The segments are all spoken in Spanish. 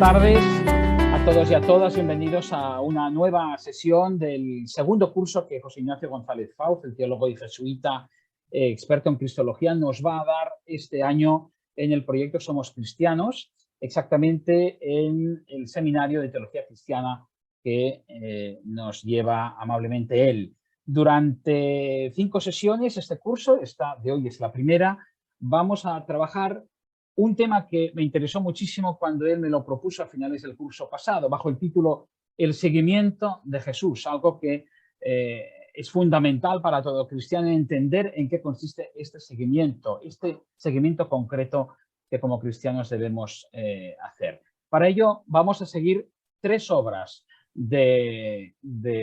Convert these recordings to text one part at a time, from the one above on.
tardes a todos y a todas. Bienvenidos a una nueva sesión del segundo curso que José Ignacio González Fauz, el teólogo y jesuita experto en cristología, nos va a dar este año en el proyecto Somos Cristianos, exactamente en el seminario de teología cristiana que nos lleva amablemente él. Durante 5 sesiones, este curso, esta de hoy es la primera, vamos a trabajar un tema que me interesó muchísimo cuando él me lo propuso a finales del curso pasado, bajo el título El seguimiento de Jesús, algo que es fundamental para todo cristiano entender en qué consiste este seguimiento concreto que como cristianos debemos hacer. Para ello vamos a seguir 3 obras de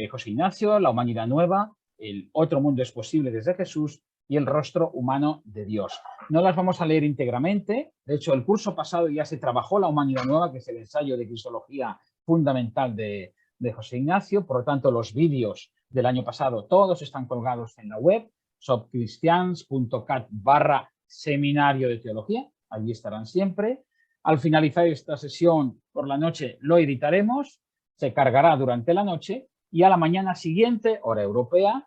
José Ignacio: La humanidad nueva, El otro mundo es posible desde Jesús y El rostro humano de Dios. No las vamos a leer íntegramente. De hecho, el curso pasado ya se trabajó La humanidad nueva, que es el ensayo de cristología fundamental de José Ignacio. Por lo tanto, los vídeos del año pasado todos están colgados en la web, somcristians.cat/seminario de teología. Allí estarán siempre. Al finalizar esta sesión por la noche lo editaremos, se cargará durante la noche y a la mañana siguiente, hora europea,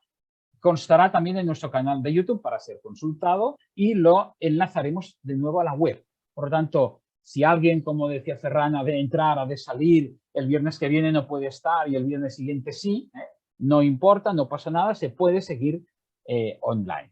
constará también en nuestro canal de YouTube para ser consultado y lo enlazaremos de nuevo a la web. Por lo tanto, si alguien, como decía Ferran, ha de entrar, ha de salir, el viernes que viene no puede estar y el viernes siguiente sí, no importa, no pasa nada, se puede seguir online.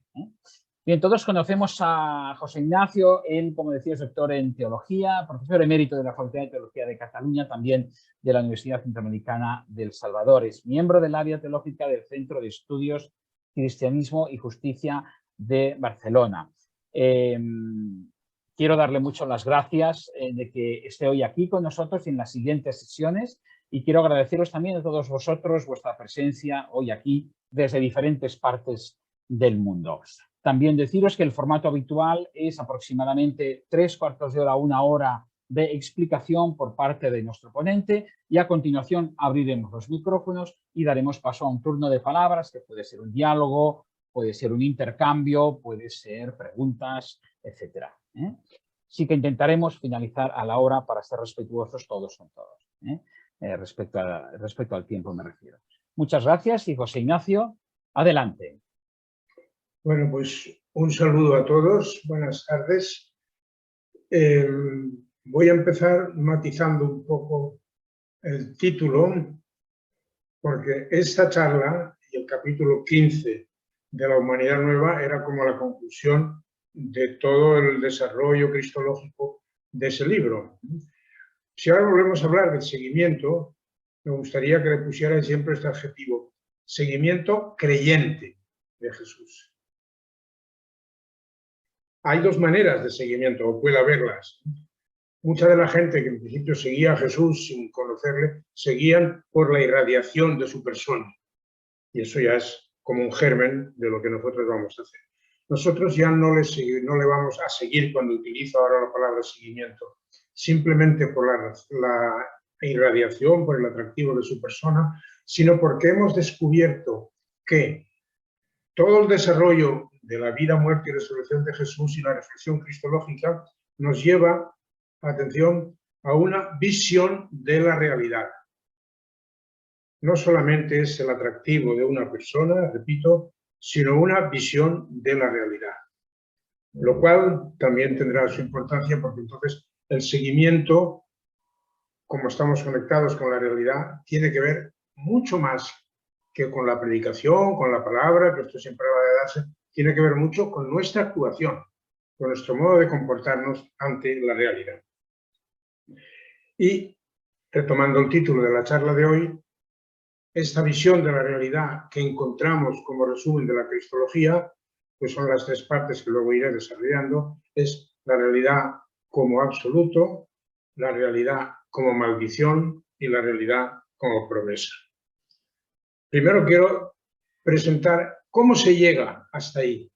Bien, todos conocemos a José Ignacio. Él, como decía, es doctor en teología, profesor emérito de la Facultad de Teología de Cataluña, también de la Universidad Interamericana del Salvador. Es miembro del área teológica del Centro de Estudios Cristianismo y Justicia de Barcelona. Quiero darle muchas las gracias de que esté hoy aquí con nosotros y en las siguientes sesiones, y quiero agradeceros también a todos vosotros vuestra presencia hoy aquí desde diferentes partes del mundo. También deciros que el formato habitual es aproximadamente 3/4 de hora, 1 hora de explicación por parte de nuestro ponente, y a continuación abriremos los micrófonos y daremos paso a un turno de palabras que puede ser un diálogo, puede ser un intercambio, puede ser preguntas, etc. Sí que intentaremos finalizar a la hora para ser respetuosos todos con todos. Respecto al tiempo me refiero. Muchas gracias y José Ignacio, adelante. Bueno, pues un saludo a todos, buenas tardes. Voy a empezar matizando un poco el título, porque esta charla y el capítulo 15 de La humanidad nueva era como la conclusión de todo el desarrollo cristológico de ese libro. Si ahora volvemos a hablar del seguimiento, me gustaría que le pusiera siempre este adjetivo: seguimiento creyente de Jesús. Hay 2 maneras de seguimiento, o puede haberlas. Mucha de la gente que en principio seguía a Jesús sin conocerle, seguían por la irradiación de su persona. Y eso ya es como un germen de lo que nosotros vamos a hacer. Nosotros ya no le vamos a seguir cuando utilizo ahora la palabra seguimiento, simplemente por la irradiación, por el atractivo de su persona, sino porque hemos descubierto que todo el desarrollo de la vida, muerte y resurrección de Jesús y la reflexión cristológica nos lleva, atención, a una visión de la realidad. No solamente es el atractivo de una persona, repito, sino una visión de la realidad. Lo cual también tendrá su importancia, porque entonces el seguimiento, como estamos conectados con la realidad, tiene que ver mucho más que con la predicación, con la palabra, que esto siempre va a darse, tiene que ver mucho con nuestra actuación, con nuestro modo de comportarnos ante la realidad. Y, retomando el título de la charla de hoy, esta visión de la realidad que encontramos como resumen de la cristología, pues son las 3 partes que luego iré desarrollando: es la realidad como absoluto, la realidad como maldición y la realidad como promesa. Primero quiero presentar cómo se llega hasta ahí,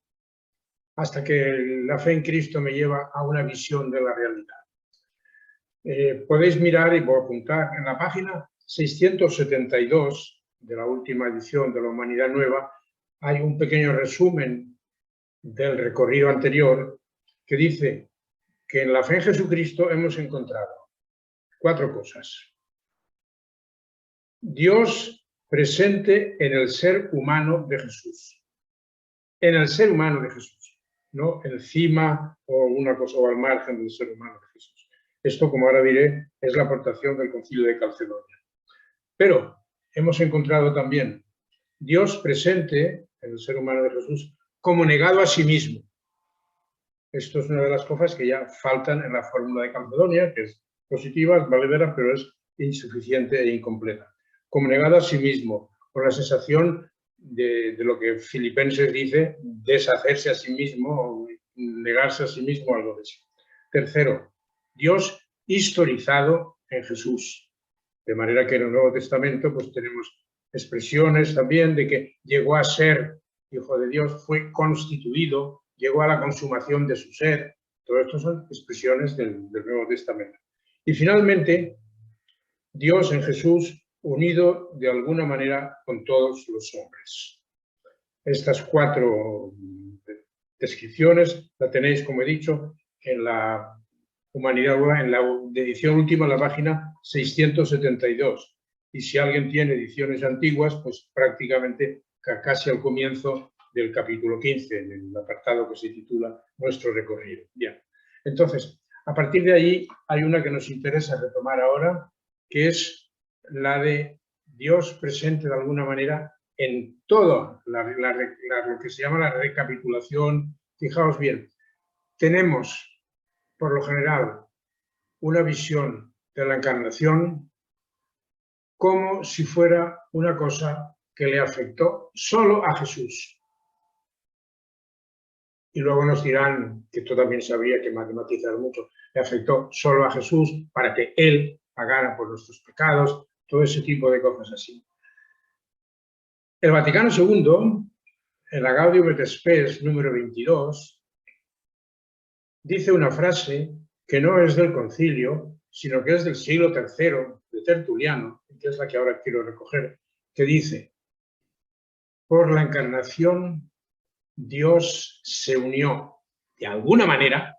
hasta que la fe en Cristo me lleva a una visión de la realidad. Podéis mirar y puedo apuntar en la página 672 de la última edición de La humanidad nueva. Hay un pequeño resumen del recorrido anterior que dice que en la fe en Jesucristo hemos encontrado 4 cosas. Dios presente en el ser humano de Jesús. En el ser humano de Jesús, no encima o una cosa o al margen del ser humano de Jesús. Esto, como ahora diré, es la aportación del Concilio de Calcedonia. Pero hemos encontrado también Dios presente en el ser humano de Jesús como negado a sí mismo. Esto es una de las cosas que ya faltan en la fórmula de Calcedonia, que es positiva, es valedera, pero es insuficiente e incompleta. Como negado a sí mismo, con la sensación de lo que Filipenses dice, deshacerse a sí mismo o negarse a sí mismo, algo de eso. Tercero, Dios historizado en Jesús. De manera que en el Nuevo Testamento pues tenemos expresiones también de que llegó a ser Hijo de Dios, fue constituido, llegó a la consumación de su ser. Todo esto son expresiones del Nuevo Testamento. Y finalmente, Dios en Jesús unido de alguna manera con todos los hombres. Estas 4 descripciones las tenéis, como he dicho, en la Humanidad, en la edición última, en la página 672. Y si alguien tiene ediciones antiguas, pues prácticamente casi al comienzo del capítulo 15, en el apartado que se titula Nuestro recorrido. Bien, entonces, a partir de allí hay una que nos interesa retomar ahora, que es la de Dios presente de alguna manera en todo lo que se llama la recapitulación. Fijaos bien, tenemos por lo general una visión de la encarnación como si fuera una cosa que le afectó solo a Jesús. Y luego nos dirán, que esto también se habría que matematizar mucho, le afectó solo a Jesús para que Él pagara por nuestros pecados, todo ese tipo de cosas así. El Vaticano II, en la Gaudium et Spes número 22, dice una frase que no es del concilio, sino que es del siglo III, de Tertuliano, que es la que ahora quiero recoger, que dice: por la encarnación Dios se unió de alguna manera,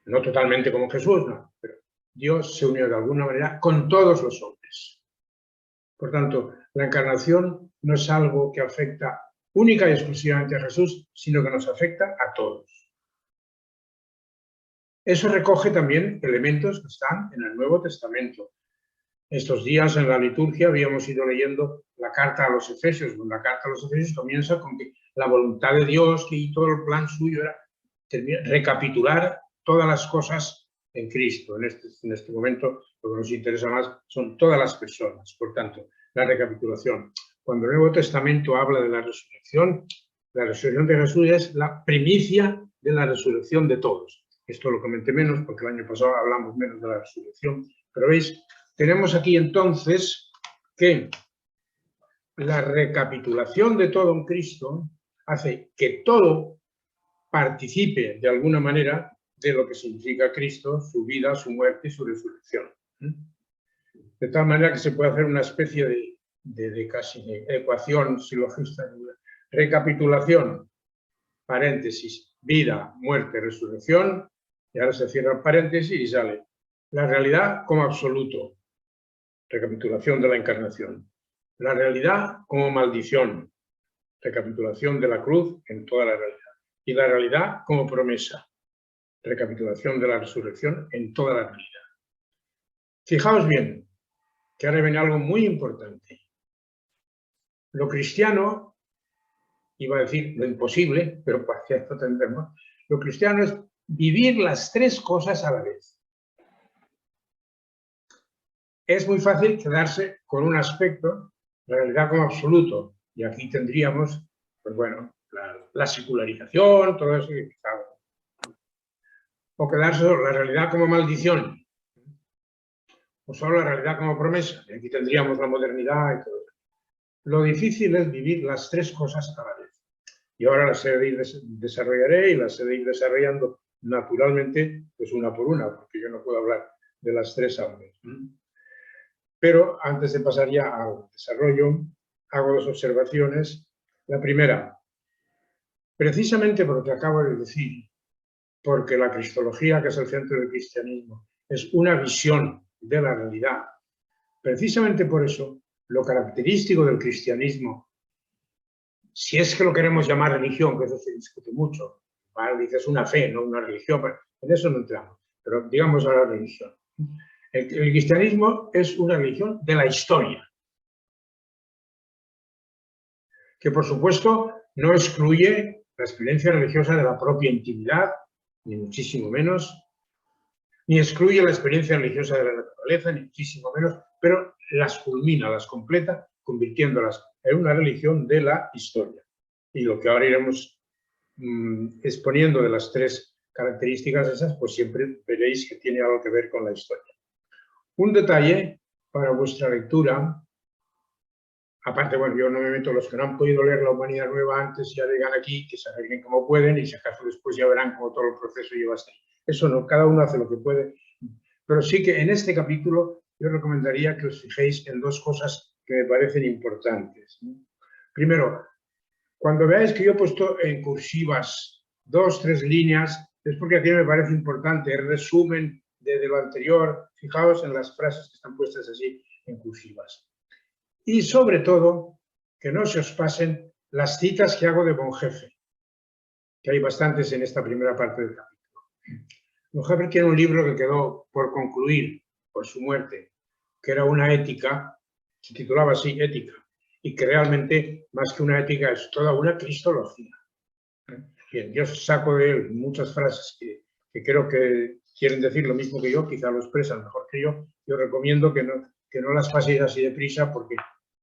no totalmente como Jesús, no, pero Dios se unió de alguna manera con todos los hombres. Por tanto, la encarnación no es algo que afecta única y exclusivamente a Jesús, sino que nos afecta a todos. Eso recoge también elementos que están en el Nuevo Testamento. Estos días en la liturgia habíamos ido leyendo la carta a los Efesios. La carta a los Efesios comienza con que la voluntad de Dios y todo el plan suyo era recapitular todas las cosas en Cristo. En este momento lo que nos interesa más son todas las personas. Por tanto, la recapitulación. Cuando el Nuevo Testamento habla de la resurrección de Jesús es la primicia de la resurrección de todos. Esto lo comenté menos porque el año pasado hablamos menos de la resurrección. Pero veis, tenemos aquí entonces que la recapitulación de todo en Cristo hace que todo participe de alguna manera de lo que significa Cristo, su vida, su muerte y su resurrección. De tal manera que se puede hacer una especie de casi ecuación silogista. Recapitulación, paréntesis, vida, muerte, resurrección, y ahora se cierra el paréntesis y sale la realidad como absoluto. Recapitulación de la encarnación. La realidad como maldición. Recapitulación de la cruz en toda la realidad. Y la realidad como promesa. Recapitulación de la resurrección en toda la realidad. Fijaos bien, que ahora viene algo muy importante. Lo cristiano, iba a decir lo imposible, pero para que esto tendremos, lo cristiano es vivir las 3 cosas a la vez. Es muy fácil quedarse con un aspecto, la realidad como absoluto, y aquí tendríamos, pues bueno, la secularización, todo eso. O quedarse solo la realidad como maldición, o solo la realidad como promesa, y aquí tendríamos la modernidad y todo eso. Lo difícil es vivir las 3 cosas a la vez. Y ahora las desarrollaré y las he de ir desarrollando naturalmente, pues una por una, porque yo no puedo hablar de las 3 a la vez. Pero antes de pasar ya al desarrollo, hago 2 observaciones. La primera, precisamente por lo que acabo de decir, porque la cristología, que es el centro del cristianismo, es una visión de la realidad. Precisamente por eso, lo característico del cristianismo, si es que lo queremos llamar religión, que eso se discute mucho, ¿vale? Dices una fe, no una religión, pero en eso no entramos, pero digamos ahora religión. El cristianismo es una religión de la historia, que por supuesto no excluye la experiencia religiosa de la propia intimidad, ni muchísimo menos, ni excluye la experiencia religiosa de la naturaleza, ni muchísimo menos, pero las culmina, las completa, convirtiéndolas en una religión de la historia. Y lo que ahora iremos exponiendo de las tres características esas, pues siempre veréis que tiene algo que ver con la historia. Un detalle para vuestra lectura, aparte, bueno, yo no me meto, los que no han podido leer La Humanidad Nueva antes ya llegan aquí, que se arreglen como pueden y si acaso después ya verán cómo todo el proceso lleva hasta ahí. Eso no, cada uno hace lo que puede, pero sí que en este capítulo yo recomendaría que os fijéis en dos cosas que me parecen importantes. Primero, cuando veáis que yo he puesto en cursivas 2, 3 líneas, es porque aquí me parece importante el resumen de lo anterior. Fijaos en las frases que están puestas así en cursivas. Y sobre todo, que no se os pasen las citas que hago de Bonhoeffer, que hay bastantes en esta primera parte del capítulo. Bonhoeffer tiene un libro que quedó por concluir por su muerte, que era una ética, se titulaba así, Ética, y que realmente, más que una ética, es toda una cristología. Bien, yo saco de él muchas frases que creo que quieren decir lo mismo que yo, quizá lo expresan mejor que yo. Yo recomiendo que no las paséis así deprisa, porque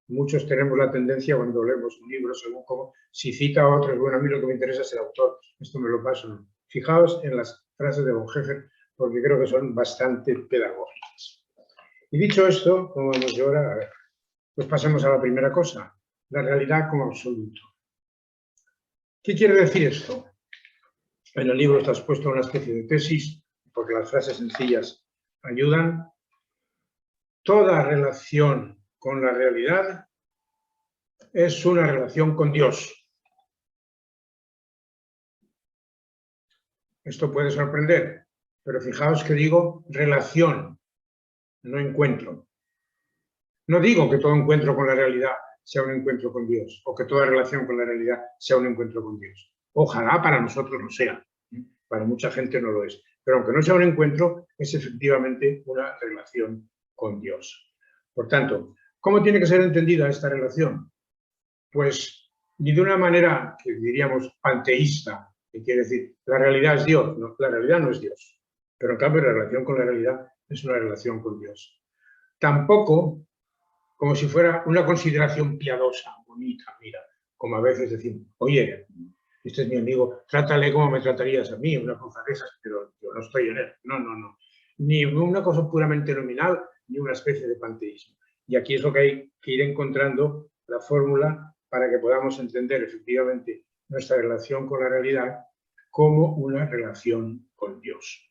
muchos tenemos la tendencia cuando leemos un libro, según como, si cita a otro, bueno, a mí lo que me interesa es el autor, esto me lo paso. Fijaos en las frases de Bonhoeffer, porque creo que son bastante pedagógicas. Y dicho esto, como vamos ahora, a ver, pues pasemos a la primera cosa, la realidad como absoluto. ¿Qué quiere decir esto? En el libro está expuesto una especie de tesis, porque las frases sencillas ayudan. Toda relación con la realidad es una relación con Dios. Esto puede sorprender, pero fijaos que digo relación, no encuentro. No digo que todo encuentro con la realidad sea un encuentro con Dios, o que toda relación con la realidad sea un encuentro con Dios. Ojalá para nosotros lo sea, para mucha gente no lo es. Pero aunque no sea un encuentro, es efectivamente una relación con Dios. Por tanto, ¿cómo tiene que ser entendida esta relación? Pues ni de una manera que diríamos panteísta, que quiere decir, la realidad es Dios. No, la realidad no es Dios. Pero en cambio la relación con la realidad es una relación con Dios. Tampoco como si fuera una consideración piadosa, bonita, mira, como a veces decimos, oye, este es mi amigo, trátale como me tratarías a mí, una cosa de esas, pero yo no estoy en él. No, no, no. Ni una cosa puramente nominal, ni una especie de panteísmo. Y aquí es lo que hay que ir encontrando la fórmula para que podamos entender efectivamente nuestra relación con la realidad como una relación con Dios.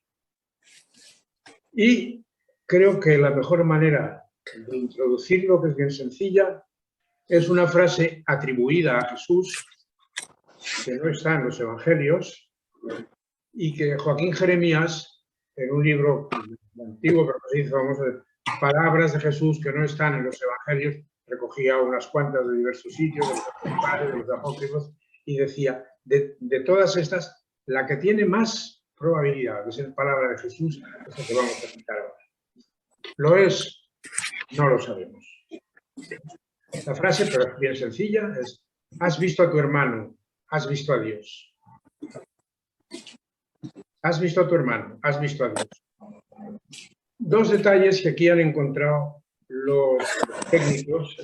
Y creo que la mejor manera de introducirlo, que es bien sencilla, es una frase atribuida a Jesús, que no está en los Evangelios, y que Joaquín Jeremías, en un libro antiguo, pero que se hizo famoso, de palabras de Jesús que no están en los Evangelios, recogía unas cuantas de diversos sitios, de los apócrifos, de los apócrifos, y decía, de todas estas, la que tiene más probabilidad de ser palabra de Jesús es la que vamos a citar ahora. ¿Lo es? No lo sabemos. La frase, pero es bien sencilla, es: has visto a tu hermano, has visto a Dios. Has visto a tu hermano, has visto a Dios. Dos detalles que aquí han encontrado los técnicos.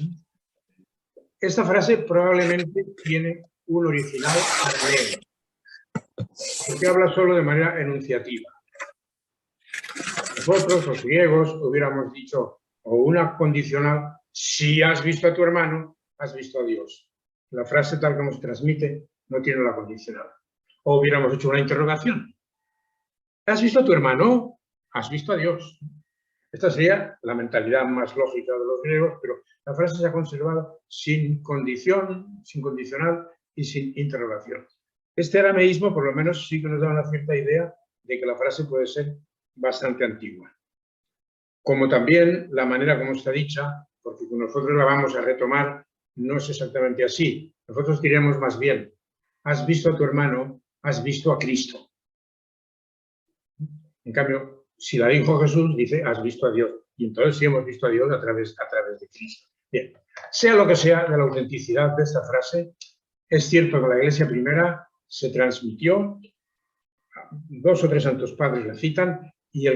Esta frase probablemente tiene un original griego, porque habla solo de manera enunciativa. Nosotros, los griegos, hubiéramos dicho, o una condicional, si has visto a tu hermano, has visto a Dios. La frase tal como se transmite no tiene la condicional. O hubiéramos hecho una interrogación. ¿Has visto a tu hermano? Has visto a Dios. Esta sería la mentalidad más lógica de los griegos, pero la frase se ha conservado sin condición, sin condicional y sin interrogación. Este arameísmo, por lo menos, sí que nos da una cierta idea de que la frase puede ser bastante antigua. como también la manera como está dicha, porque nosotros la vamos a retomar, no es exactamente así. Nosotros diremos más bien, has visto a tu hermano, has visto a Cristo. En cambio, si la dijo Jesús, dice, has visto a Dios. Y entonces sí hemos visto a Dios a través de Cristo. Bien, sea lo que sea de la autenticidad de esta frase, es cierto que la Iglesia primera se transmitió, 2 o 3 santos padres la citan, y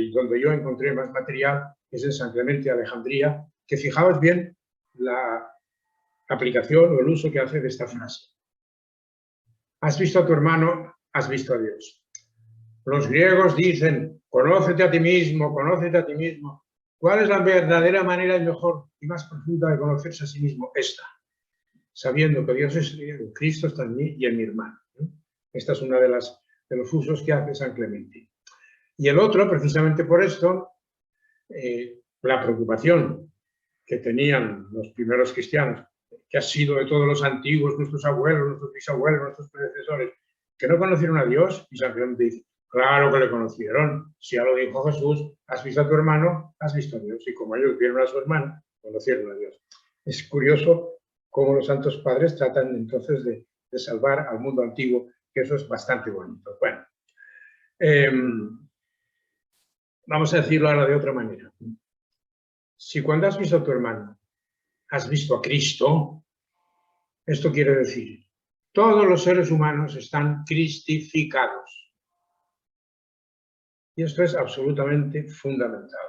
donde yo encontré más material es en San Clemente de Alejandría, que fijaos bien la aplicación o el uso que hace de esta frase. Has visto a tu hermano, has visto a Dios. Los griegos dicen, conócete a ti mismo, conócete a ti mismo. ¿Cuál es la verdadera manera y mejor y más profunda de conocerse a sí mismo? Esta, sabiendo que Dios es Cristo está en mí y en mi hermano. Esta es una de los usos que hace San Clemente. Y el otro, precisamente por esto, la preocupación que tenían los primeros cristianos, que ha sido de todos los antiguos, nuestros abuelos, nuestros bisabuelos, nuestros predecesores, que no conocieron a Dios, y San Clemente dice, claro que le conocieron, si ya lo dijo Jesús, has visto a tu hermano, has visto a Dios, y como ellos vieron a su hermano, conocieron a Dios. Es curioso cómo los santos padres tratan entonces de salvar al mundo antiguo, que eso es bastante bonito. Bueno, vamos a decirlo ahora de otra manera. Si cuando has visto a tu hermano, has visto a Cristo, esto quiere decir, todos los seres humanos están cristificados. Y esto es absolutamente fundamental.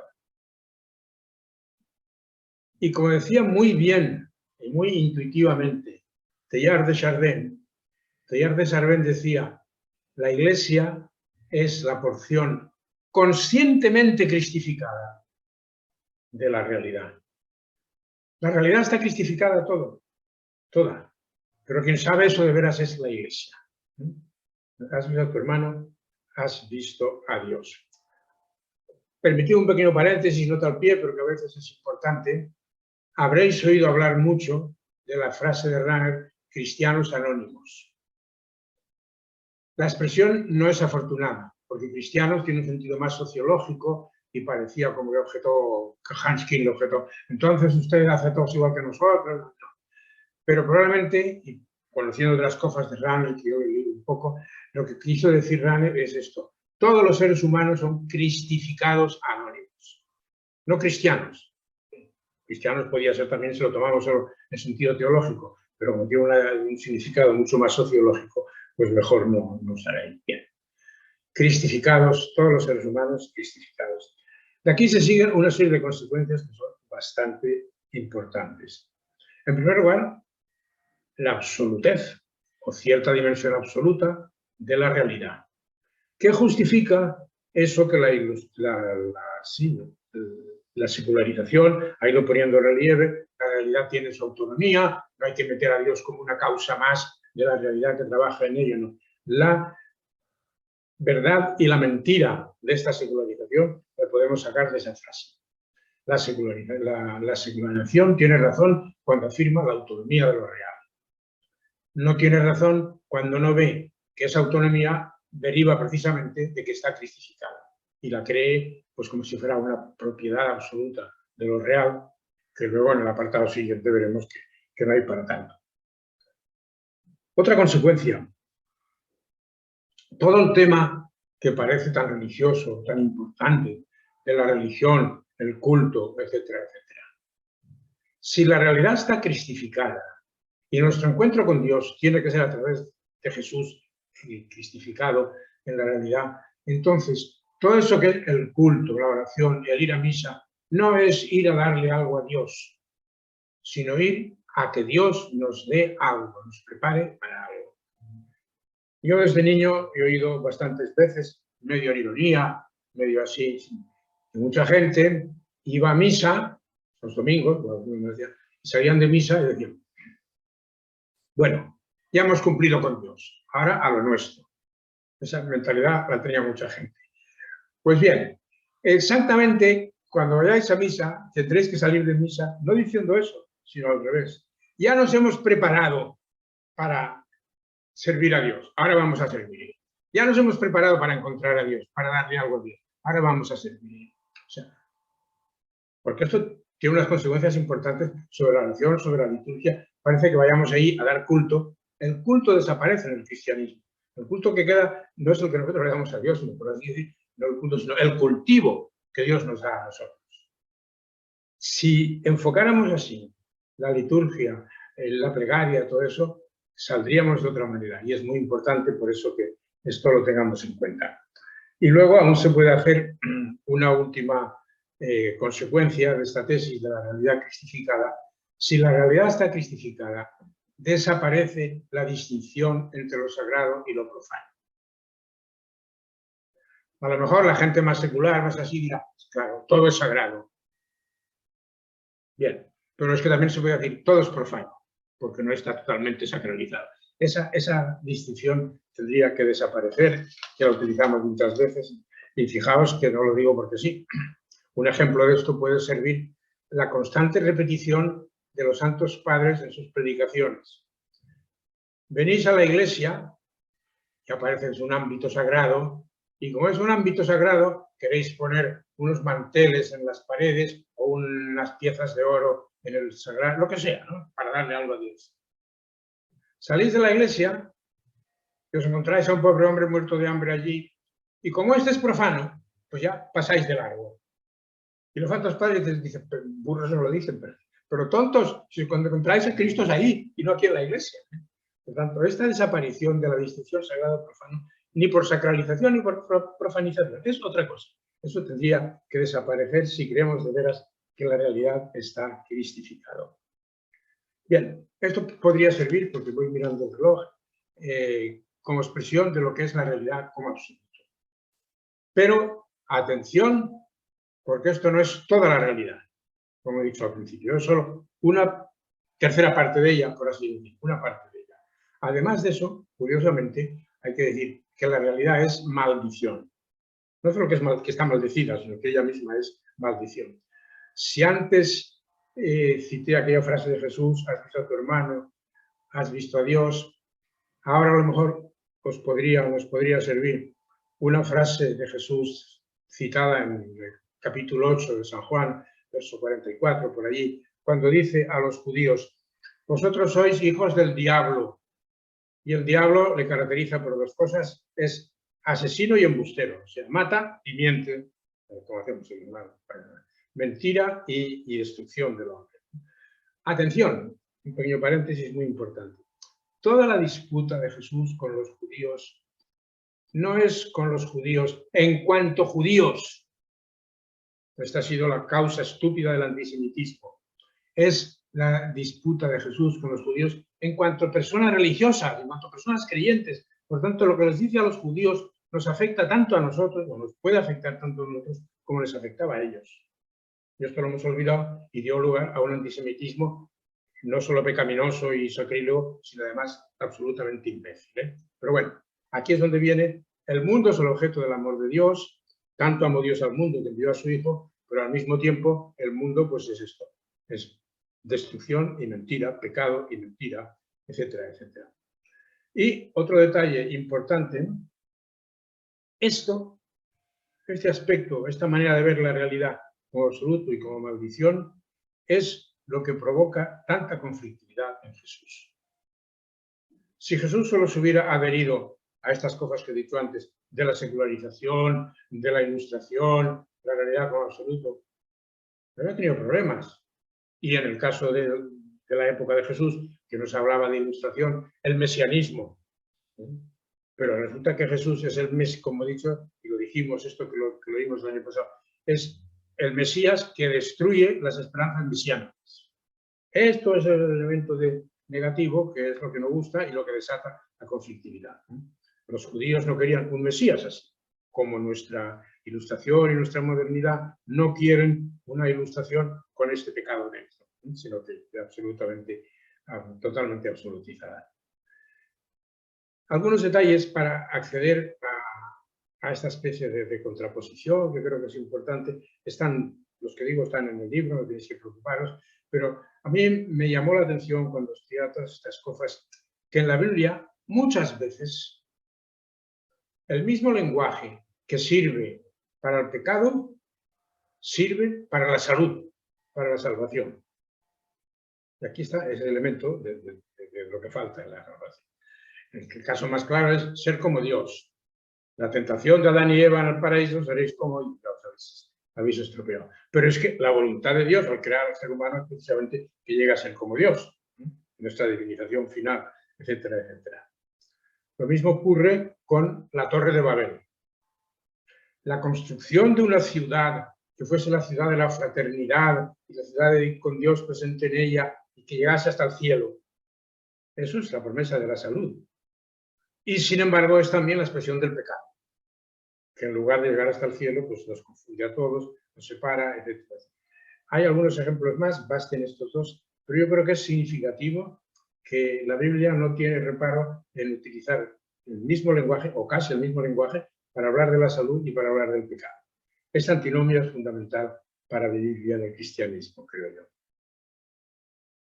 Y como decía muy bien y muy intuitivamente Teilhard de Chardin decía, la Iglesia es la porción conscientemente cristificada de la realidad. La realidad está cristificada toda. Pero quien sabe eso de veras es la Iglesia. Has visto a tu hermano, has visto a Dios. Permitid un pequeño paréntesis, nota al pie, pero que a veces es importante. Habréis oído hablar mucho de la frase de Rahner, cristianos anónimos. La expresión no es afortunada, porque cristianos tiene un sentido más sociológico y parecía como que objetó, Hanskin lo objetó. Entonces usted hace todos igual que nosotros. No. Pero probablemente, y conociendo otras cosas de Rahner, que yo he leído un poco, lo que quiso decir Rahner es esto. Todos los seres humanos son cristificados anónimos, no cristianos. Cristianos podía ser también, si lo tomamos solo en sentido teológico, pero como tiene un significado mucho más sociológico, pues mejor no estar ahí. Bien. Cristificados, todos los seres humanos cristificados. De aquí se siguen una serie de consecuencias que son bastante importantes. En primer lugar, la absolutez o cierta dimensión absoluta de la realidad. ¿Qué justifica eso que la secularización ha ido poniendo en relieve? La realidad tiene su autonomía, no hay que meter a Dios como una causa más de la realidad que trabaja en ello. No. La verdad y la mentira de esta secularización la podemos sacar de esa frase. La secularización tiene razón cuando afirma la autonomía de lo real. No tiene razón cuando no ve que esa autonomía deriva precisamente de que está cristificada y la cree pues como si fuera una propiedad absoluta de lo real, que luego en el apartado siguiente veremos que no hay para tanto. Otra consecuencia, todo el tema que parece tan religioso, tan importante, de la religión, el culto, etcétera, etcétera. Si la realidad está cristificada y nuestro encuentro con Dios tiene que ser a través de Jesús cristificado en la realidad, entonces todo eso que es el culto, la oración y el ir a misa no es ir a darle algo a Dios, sino ir a que Dios nos dé algo, nos prepare para algo. Yo desde niño he oído bastantes veces, medio en ironía, medio así, que mucha gente iba a misa los domingos, y salían de misa y decían, bueno, ya hemos cumplido con Dios, ahora a lo nuestro. Esa mentalidad la tenía mucha gente. Pues bien, exactamente cuando vayáis a misa, tendréis que salir de misa, no diciendo eso, sino al revés. Ya nos hemos preparado para servir a Dios, ahora vamos a servir. Ya nos hemos preparado para encontrar a Dios, para darle algo a Dios, ahora vamos a servir. O sea, porque esto tiene unas consecuencias importantes sobre la oración, sobre la liturgia. Parece que vayamos ahí a dar culto. El culto desaparece en el cristianismo. El culto que queda no es el que nosotros le damos a Dios, sino, por así decir, no el culto, sino el cultivo que Dios nos da a nosotros. Si enfocáramos así la liturgia, la plegaria, todo eso, saldríamos de otra manera. Y es muy importante, por eso que esto lo tengamos en cuenta. Y luego aún se puede hacer una última consecuencia de esta tesis de la realidad cristificada. Si la realidad está cristificada, desaparece la distinción entre lo sagrado y lo profano. A lo mejor la gente más secular, más así, dirá, claro, todo es sagrado. Bien, pero es que también se puede decir, todo es profano, porque no está totalmente sacralizado. Esa distinción tendría que desaparecer, que la utilizamos muchas veces, y fijaos que no lo digo porque sí. Un ejemplo de esto puede servir la constante repetición de los santos padres en sus predicaciones. Venís a la iglesia, que aparece en un ámbito sagrado, y como es un ámbito sagrado, queréis poner unos manteles en las paredes o unas piezas de oro en el sagrado, lo que sea, ¿no? Para darle algo a Dios. Salís de la iglesia y os encontráis a un pobre hombre muerto de hambre allí, y como este es profano, pues ya pasáis de largo. Y los santos padres dicen, burros no lo dicen, pero tontos, si cuando encontráis a Cristo es ahí y no aquí en la iglesia. Por tanto, esta desaparición de la distinción sagrado-profano, ni por sacralización ni por profanización, es otra cosa. Eso tendría que desaparecer si creemos de veras que la realidad está cristificado. Bien, esto podría servir, porque voy mirando el reloj, como expresión de lo que es la realidad como absoluto. Pero, atención, porque esto no es toda la realidad, como he dicho al principio, es solo una tercera parte de ella, por así decirlo, una parte de ella. Además de eso, curiosamente, hay que decir que la realidad es maldición. No solo que está maldecida, sino que ella misma es maldición. Si antes cité aquella frase de Jesús, has visto a tu hermano, has visto a Dios, ahora a lo mejor nos podría servir una frase de Jesús citada en el capítulo 8 de San Juan, verso 44, por allí, cuando dice a los judíos, vosotros sois hijos del diablo, y el diablo le caracteriza por dos cosas, es asesino y embustero, o sea, mata y miente, como hacemos en el mentira y destrucción del hombre. Atención, un pequeño paréntesis muy importante. Toda la disputa de Jesús con los judíos no es con los judíos en cuanto judíos. Esta ha sido la causa estúpida del antisemitismo. Es la disputa de Jesús con los judíos en cuanto a personas religiosas, en cuanto a personas creyentes. Por tanto, lo que les dice a los judíos nos afecta tanto a nosotros, o nos puede afectar tanto a nosotros, como les afectaba a ellos. Y esto lo hemos olvidado y dio lugar a un antisemitismo no solo pecaminoso y sacrílego, sino además absolutamente imbécil. Pero bueno, aquí es donde viene, el mundo es el objeto del amor de Dios, tanto amó Dios al mundo que envió a su Hijo, pero al mismo tiempo el mundo pues es esto, es destrucción y mentira, pecado y mentira, etcétera, etcétera. Y otro detalle importante, este aspecto, esta manera de ver la realidad como absoluto y como maldición, es lo que provoca tanta conflictividad en Jesús. Si Jesús solo se hubiera adherido a estas cosas que he dicho antes, de la secularización, de la ilustración, la realidad como absoluto, no habría tenido problemas. Y en el caso de la época de Jesús, que nos hablaba de ilustración, el mesianismo. Pero resulta que Jesús es el Mesías, como he dicho, y lo dijimos, esto que lo vimos el año pasado, es el Mesías que destruye las esperanzas mesiánicas. Esto es el elemento negativo, que es lo que nos gusta y lo que desata la conflictividad. Los judíos no querían un Mesías así, como nuestra ilustración y nuestra modernidad no quieren una ilustración con este pecado dentro, sino que absolutamente, totalmente absolutizada. Algunos detalles para acceder a esta especie de contraposición, que creo que es importante, los que digo están en el libro, no tenéis que preocuparos, pero a mí me llamó la atención cuando estudiaba todas estas cosas, que en la Biblia muchas veces el mismo lenguaje que sirve para el pecado sirve para la salud. para la salvación. Y aquí está ese elemento de lo que falta en la salvación. El caso más claro es ser como Dios. La tentación de Adán y Eva en el paraíso, seréis como Dios, habéis estropeado. Pero es que la voluntad de Dios al crear al ser humano es precisamente que llegue a ser como Dios, nuestra divinización final, etcétera, etcétera. Lo mismo ocurre con la Torre de Babel. La construcción de una ciudad que fuese la ciudad de la fraternidad y la ciudad con Dios presente en ella y que llegase hasta el cielo. Eso es la promesa de la salud. Y sin embargo es también la expresión del pecado, que en lugar de llegar hasta el cielo, pues nos confunde a todos, nos separa, etc. Hay algunos ejemplos más, basten estos dos, pero yo creo que es significativo que la Biblia no tiene reparo en utilizar el mismo lenguaje, o casi el mismo lenguaje, para hablar de la salud y para hablar del pecado. Esta antinomia es fundamental para vivir bien el cristianismo, creo yo.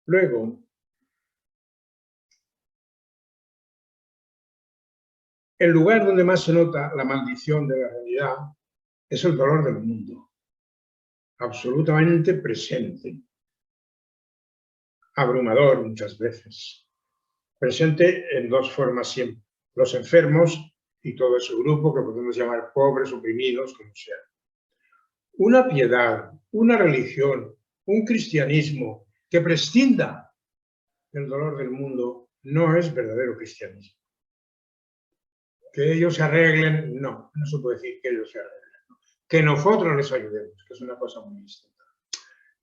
Luego, el lugar donde más se nota la maldición de la realidad es el dolor del mundo, absolutamente presente, abrumador muchas veces, presente en dos formas siempre, los enfermos y todo ese grupo que podemos llamar pobres, oprimidos, como sea. Una piedad, una religión, un cristianismo que prescinda del dolor del mundo no es verdadero cristianismo. Que ellos se arreglen, no se puede decir que ellos se arreglen. Que nosotros les ayudemos, que es una cosa muy distinta.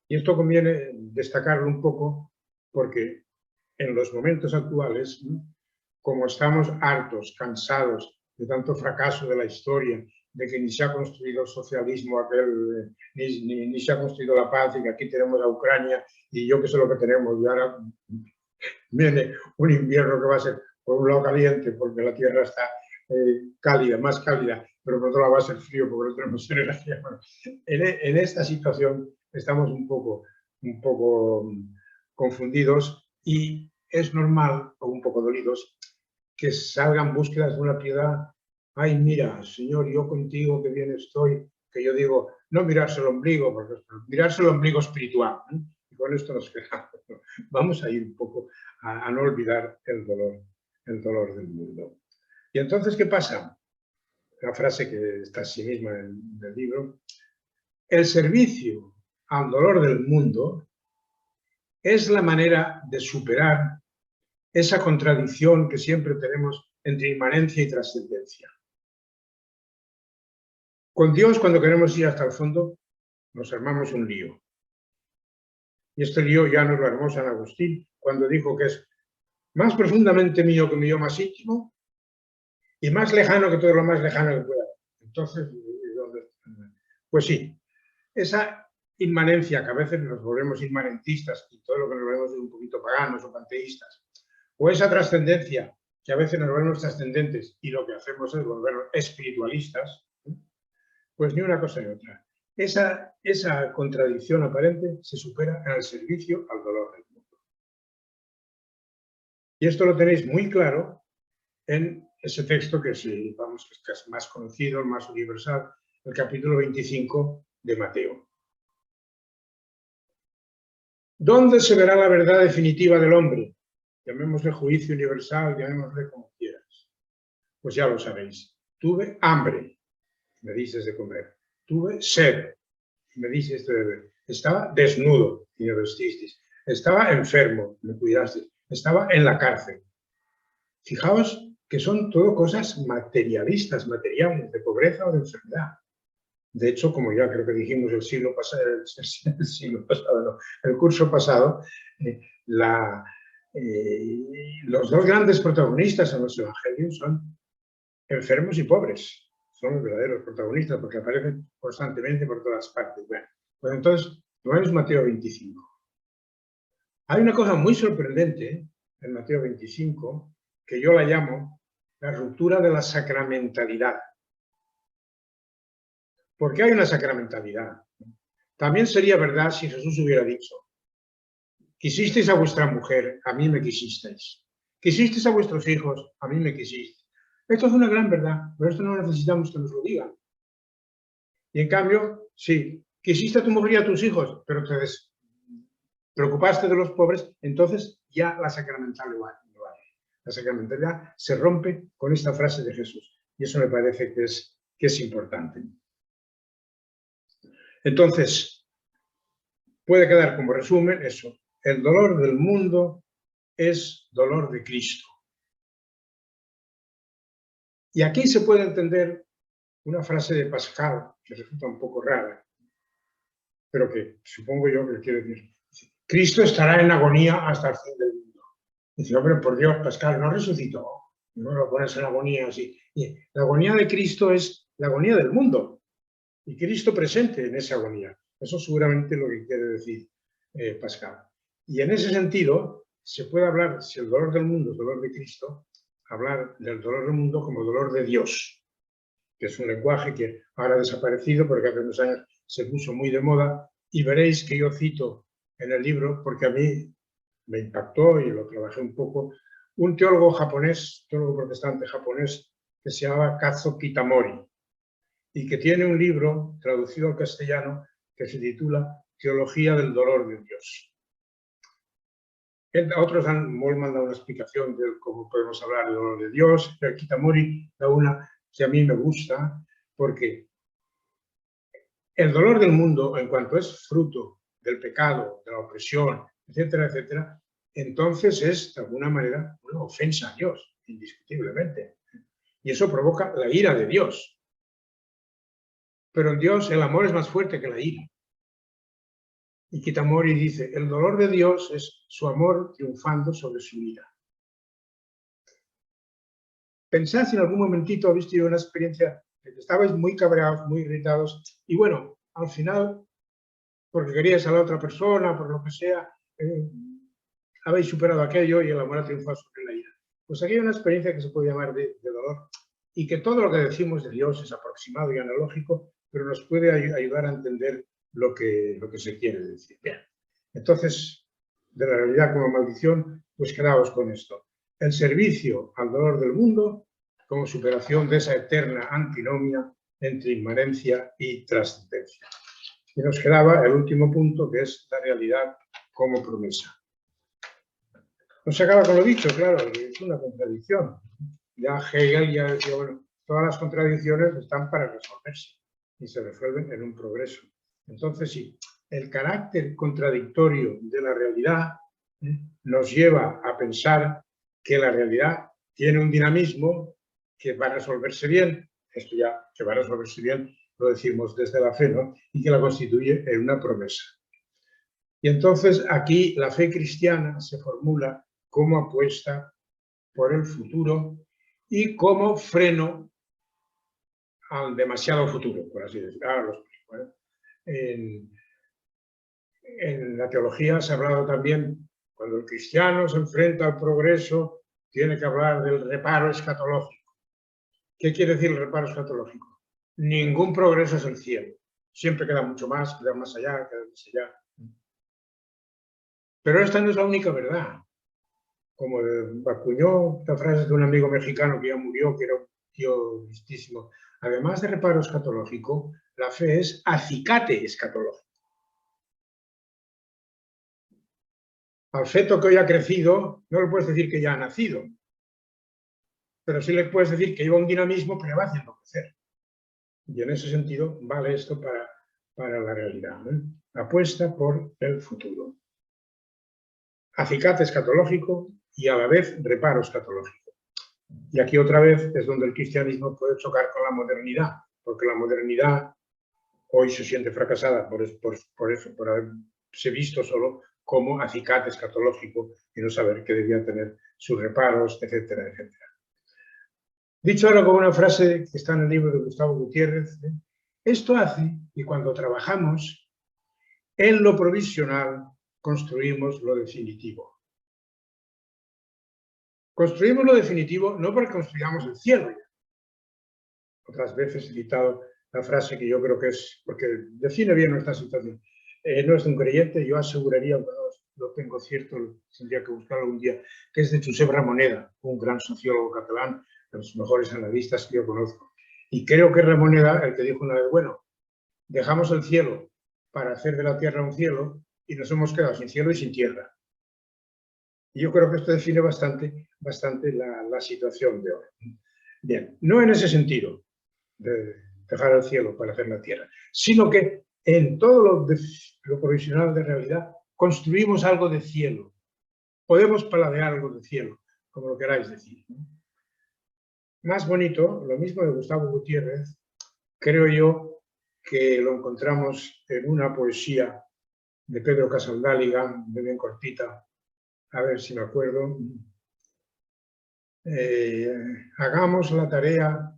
Y esto conviene destacarlo un poco porque en los momentos actuales, como estamos hartos, cansados de tanto fracaso de la historia, de que ni se ha construido el socialismo, ni se ha construido la paz, y que aquí tenemos a Ucrania y yo que sé lo que tenemos, y ahora viene un invierno que va a ser por un lado caliente porque la tierra está cálida, más cálida, pero por otro lado va a ser frío porque no tenemos energía. Bueno, en esta situación estamos un poco confundidos y es normal, o un poco dolidos, que salgan búsquedas de una piedad. Ay, mira, Señor, yo contigo que bien estoy, que yo digo, no mirarse el ombligo, porque mirarse el ombligo espiritual. Y con esto nos quedamos. Vamos a ir un poco a no olvidar el dolor del mundo. Y entonces, ¿qué pasa? La frase que está así misma en el libro. El servicio al dolor del mundo es la manera de superar esa contradicción que siempre tenemos entre inmanencia y trascendencia. Con Dios, cuando queremos ir hasta el fondo, nos armamos un lío. Y este lío ya nos lo armó San Agustín cuando dijo que es más profundamente mío que mi yo más íntimo y más lejano que todo lo más lejano que pueda. Entonces, pues sí, esa inmanencia, que a veces nos volvemos inmanentistas y todo lo que nos volvemos es un poquito paganos o panteístas, o esa trascendencia, que a veces nos volvemos trascendentes y lo que hacemos es volvernos espiritualistas, pues ni una cosa ni otra. Esa contradicción aparente se supera en el servicio al dolor del mundo. Y esto lo tenéis muy claro en ese texto que es más conocido, más universal, el capítulo 25 de Mateo. ¿Dónde se verá la verdad definitiva del hombre? Llamémosle juicio universal, llamémosle como quieras. Pues ya lo sabéis. Tuve hambre, me dices de comer. Tuve sed, me dices de beber. Estaba desnudo y me vestisteis. Estaba enfermo, me cuidasteis. Estaba en la cárcel. Fijaos que son todo cosas materialistas, materiales, de pobreza o de enfermedad. De hecho, como ya creo que dijimos el curso pasado, los dos grandes protagonistas en los evangelios son enfermos y pobres. Son los verdaderos protagonistas porque aparecen constantemente por todas partes. Bueno, pues entonces, tomemos Mateo 25. Hay una cosa muy sorprendente en Mateo 25 que yo la llamo la ruptura de la sacramentalidad. ¿Por qué hay una sacramentalidad? También sería verdad si Jesús hubiera dicho: quisisteis a vuestra mujer, a mí me quisisteis. Quisisteis a vuestros hijos, a mí me quisisteis. Esto es una gran verdad, pero esto no necesitamos que nos lo digan. Y en cambio, sí, quisiste a tu mujer y a tus hijos, pero preocupaste de los pobres, entonces ya la sacramental no vale. La sacramentalidad se rompe con esta frase de Jesús. Y eso me parece que es importante. Entonces, puede quedar como resumen eso. El dolor del mundo es dolor de Cristo. Y aquí se puede entender una frase de Pascal, que resulta un poco rara, pero que supongo yo que quiere decir: Cristo estará en agonía hasta el fin del mundo. Dice, hombre, por Dios, Pascal, no resucitó. No lo pones en agonía así. Y la agonía de Cristo es la agonía del mundo. Y Cristo presente en esa agonía. Eso seguramente es lo que quiere decir Pascal. Y en ese sentido, se puede hablar, si el dolor del mundo es dolor de Cristo, hablar del dolor del mundo como dolor de Dios, que es un lenguaje que ahora ha desaparecido porque hace unos años se puso muy de moda, y veréis que yo cito en el libro, porque a mí me impactó y lo trabajé un poco, un teólogo japonés, teólogo protestante japonés, que se llamaba Kazuo Kitamori, y que tiene un libro traducido al castellano que se titula Teología del dolor de Dios. Otros han mandado una explicación de cómo podemos hablar del dolor de Dios, pero Kitamori da una que a mí me gusta, porque el dolor del mundo, en cuanto es fruto del pecado, de la opresión, etcétera, etcétera, entonces es de alguna manera una ofensa a Dios, indiscutiblemente. Y eso provoca la ira de Dios. Pero en Dios el amor es más fuerte que la ira. Y Kitamori dice, el dolor de Dios es su amor triunfando sobre su ira. Pensad si en algún momentito habéis tenido una experiencia de que estabais muy cabreados, muy irritados, y bueno, al final, porque queríais a la otra persona, por lo que sea, habéis superado aquello y el amor ha triunfado sobre la ira. Pues aquí hay una experiencia que se puede llamar de dolor, y que todo lo que decimos de Dios es aproximado y analógico, pero nos puede ayudar a entender lo que se quiere decir. Bien. Entonces, de la realidad como maldición, pues quedaos con esto. El servicio al dolor del mundo como superación de esa eterna antinomia entre inmanencia y trascendencia. Y nos quedaba el último punto, que es la realidad como promesa. No se acaba con lo dicho, claro, es una contradicción. Ya Hegel ya decía, bueno, todas las contradicciones están para resolverse y se resuelven en un progreso. Entonces, sí, el carácter contradictorio de la realidad nos lleva a pensar que la realidad tiene un dinamismo que va a resolverse bien. Esto ya, que va a resolverse bien, lo decimos desde la fe, ¿no? Y que la constituye en una promesa. Y entonces aquí la fe cristiana se formula como apuesta por el futuro y como freno al demasiado futuro, por así decirlo. Ahora lo explico, ¿eh? En la teología se ha hablado también, cuando el cristiano se enfrenta al progreso, tiene que hablar del reparo escatológico. ¿Qué quiere decir el reparo escatológico? Ningún progreso es el cielo. Siempre queda mucho más, queda más allá, queda más allá. Pero esta no es la única verdad. Como acuñó la frase de un amigo mexicano que ya murió, que era un tío listísimo. Además de reparo escatológico, la fe es acicate escatológico. Al feto que hoy ha crecido, no le puedes decir que ya ha nacido, pero sí le puedes decir que lleva un dinamismo que le va haciendo crecer. Y en ese sentido vale esto para la realidad, ¿eh? Apuesta por el futuro. Acicate escatológico y a la vez reparo escatológico. Y aquí otra vez es donde el cristianismo puede chocar con la modernidad, porque la modernidad hoy se siente fracasada por eso, por haberse visto solo como acicate escatológico y no saber que debía tener sus reparos, etcétera, etcétera. Dicho ahora con una frase que está en el libro de Gustavo Gutiérrez, esto hace que cuando trabajamos en lo provisional construimos lo definitivo. Construimos lo definitivo no porque construyamos el cielo. Otras veces he citado la frase que yo creo que es, porque define bien nuestra situación. No es de un creyente, yo aseguraría, aunque no lo tengo cierto, tendría que buscarlo algún día, que es de Josep Ramoneda, un gran sociólogo catalán, de los mejores analistas que yo conozco. Y creo que es Ramoneda el que dijo una vez, bueno, dejamos el cielo para hacer de la tierra un cielo y nos hemos quedado sin cielo y sin tierra. Y yo creo que esto define bastante la situación de hoy. Bien, no en ese sentido, de dejar el cielo para hacer la tierra, sino que en todo lo provisional de realidad construimos algo de cielo. Podemos paladear algo de cielo, como lo queráis decir. Más bonito, lo mismo de Gustavo Gutiérrez, creo yo que lo encontramos en una poesía de Pedro Casaldáliga, de bien cortita, a ver si me acuerdo. Hagamos la tarea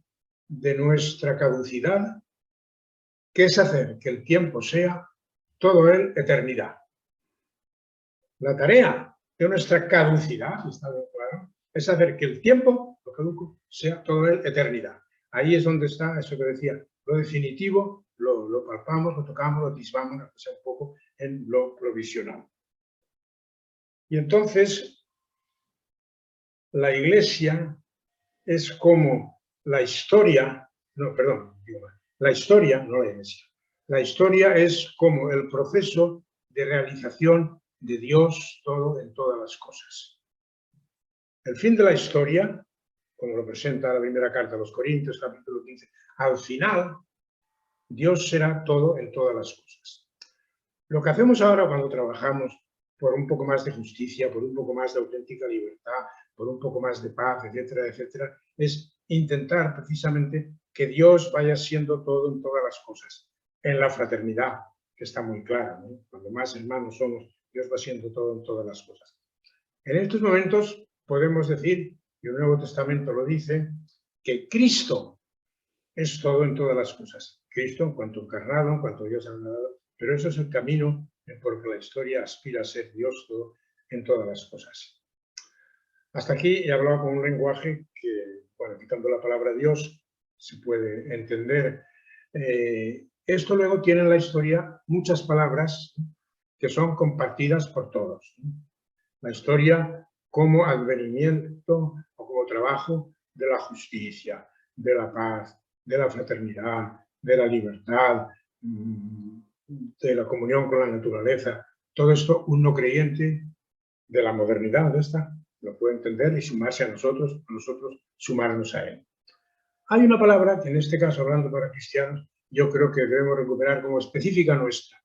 de nuestra caducidad, que es hacer que el tiempo sea todo él eternidad. La tarea de nuestra caducidad, está bien claro, es hacer que el tiempo, lo caduco, sea todo él eternidad. Ahí es donde está eso que decía, lo definitivo, lo palpamos, lo tocamos, lo atisbamos, o sea, un poco en lo provisional. Y entonces, la Iglesia es como la historia, no, perdón, la historia, no la Iglesia, la historia es como el proceso de realización de Dios todo en todas las cosas. El fin de la historia, como lo presenta la primera carta a los Corintios, capítulo 15, al final, Dios será todo en todas las cosas. Lo que hacemos ahora cuando trabajamos por un poco más de justicia, por un poco más de auténtica libertad, por un poco más de paz, etcétera, etcétera, es intentar precisamente que Dios vaya siendo todo en todas las cosas. En la fraternidad, que está muy clara, ¿no? Cuando más hermanos somos, Dios va siendo todo en todas las cosas. En estos momentos podemos decir, y el Nuevo Testamento lo dice, que Cristo es todo en todas las cosas. Cristo en cuanto encarnado, en cuanto Dios ha dado, pero eso es el camino porque la historia aspira a ser Dios todo en todas las cosas. Hasta aquí he hablado con un lenguaje que, bueno, quitando la palabra Dios, se puede entender. Esto luego tiene en la historia muchas palabras que son compartidas por todos. La historia como advenimiento o como trabajo de la justicia, de la paz, de la fraternidad, de la libertad, de la comunión con la naturaleza. Todo esto un no creyente de la modernidad esta lo puede entender y sumarse a nosotros sumarnos a él. Hay una palabra que en este caso, hablando para cristianos, yo creo que debemos recuperar como específica nuestra,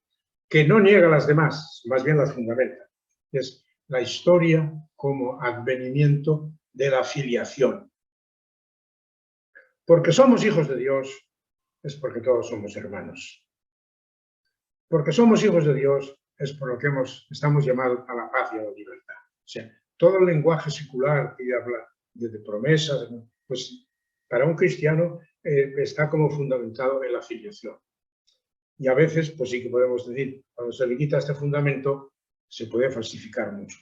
que no niega a las demás, más bien las fundamenta. Es la historia como advenimiento de la filiación. Porque somos hijos de Dios, es porque todos somos hermanos. Porque somos hijos de Dios, es por lo que estamos llamados a la paz y a la libertad. O sea, todo el lenguaje secular que habla de promesas, pues para un cristiano está como fundamentado en la filiación. Y a veces, pues sí que podemos decir, cuando se le quita este fundamento, se puede falsificar mucho.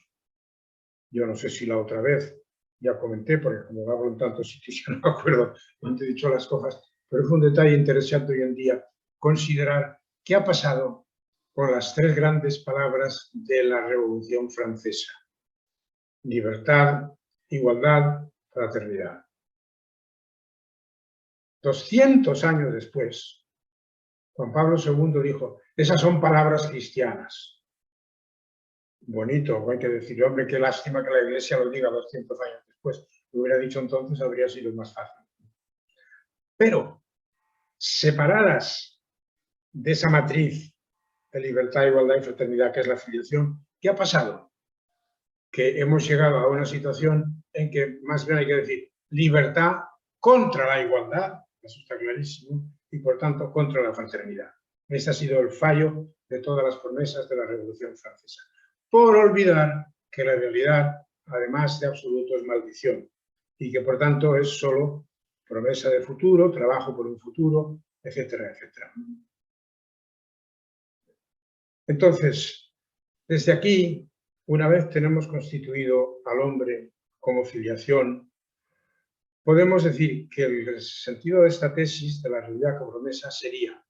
Yo no sé si la otra vez ya comenté, porque como hablo en tantos sitios, no me acuerdo cuando he dicho las cosas, pero es un detalle interesante hoy en día considerar qué ha pasado con las tres grandes palabras de la Revolución Francesa: libertad, igualdad, fraternidad. 200 años después, Juan Pablo II dijo, esas son palabras cristianas. Bonito, hay que decir, hombre, qué lástima que la Iglesia lo diga 200 años después. Lo hubiera dicho entonces, habría sido más fácil. Pero, separadas de esa matriz de libertad, igualdad y fraternidad, que es la filiación, ¿qué ha pasado? Que hemos llegado a una situación en que más bien hay que decir libertad contra la igualdad, eso está clarísimo, y por tanto contra la fraternidad. Ese ha sido el fallo de todas las promesas de la Revolución Francesa. Por olvidar que la realidad, además de absoluto, es maldición y que por tanto es solo promesa de futuro, trabajo por un futuro, etcétera, etcétera. Entonces, desde aquí, una vez tenemos constituido al hombre como filiación, podemos decir que el sentido de esta tesis de la realidad como promesa sería: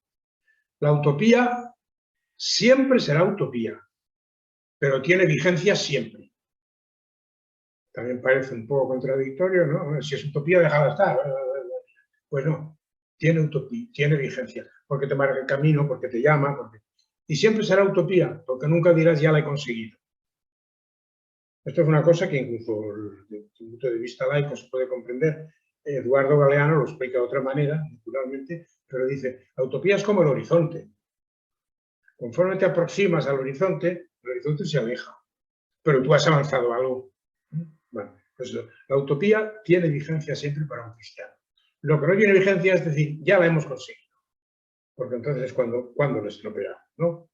la utopía siempre será utopía, pero tiene vigencia siempre. También parece un poco contradictorio, ¿no? Si es utopía, déjala estar. Pues no, tiene utopía, tiene vigencia, porque te marca el camino, porque te llama, porque Y siempre será utopía, porque nunca dirás ya la he conseguido. Esto es una cosa que incluso desde el punto de vista laico se puede comprender. Eduardo Galeano lo explica de otra manera, naturalmente, pero dice, la utopía es como el horizonte. Conforme te aproximas al horizonte, el horizonte se aleja, pero tú has avanzado algo. Bueno, pues la utopía tiene vigencia siempre para un cristiano. Lo que no tiene vigencia es decir, ya la hemos conseguido, porque entonces es cuando lo estropeamos, ¿no?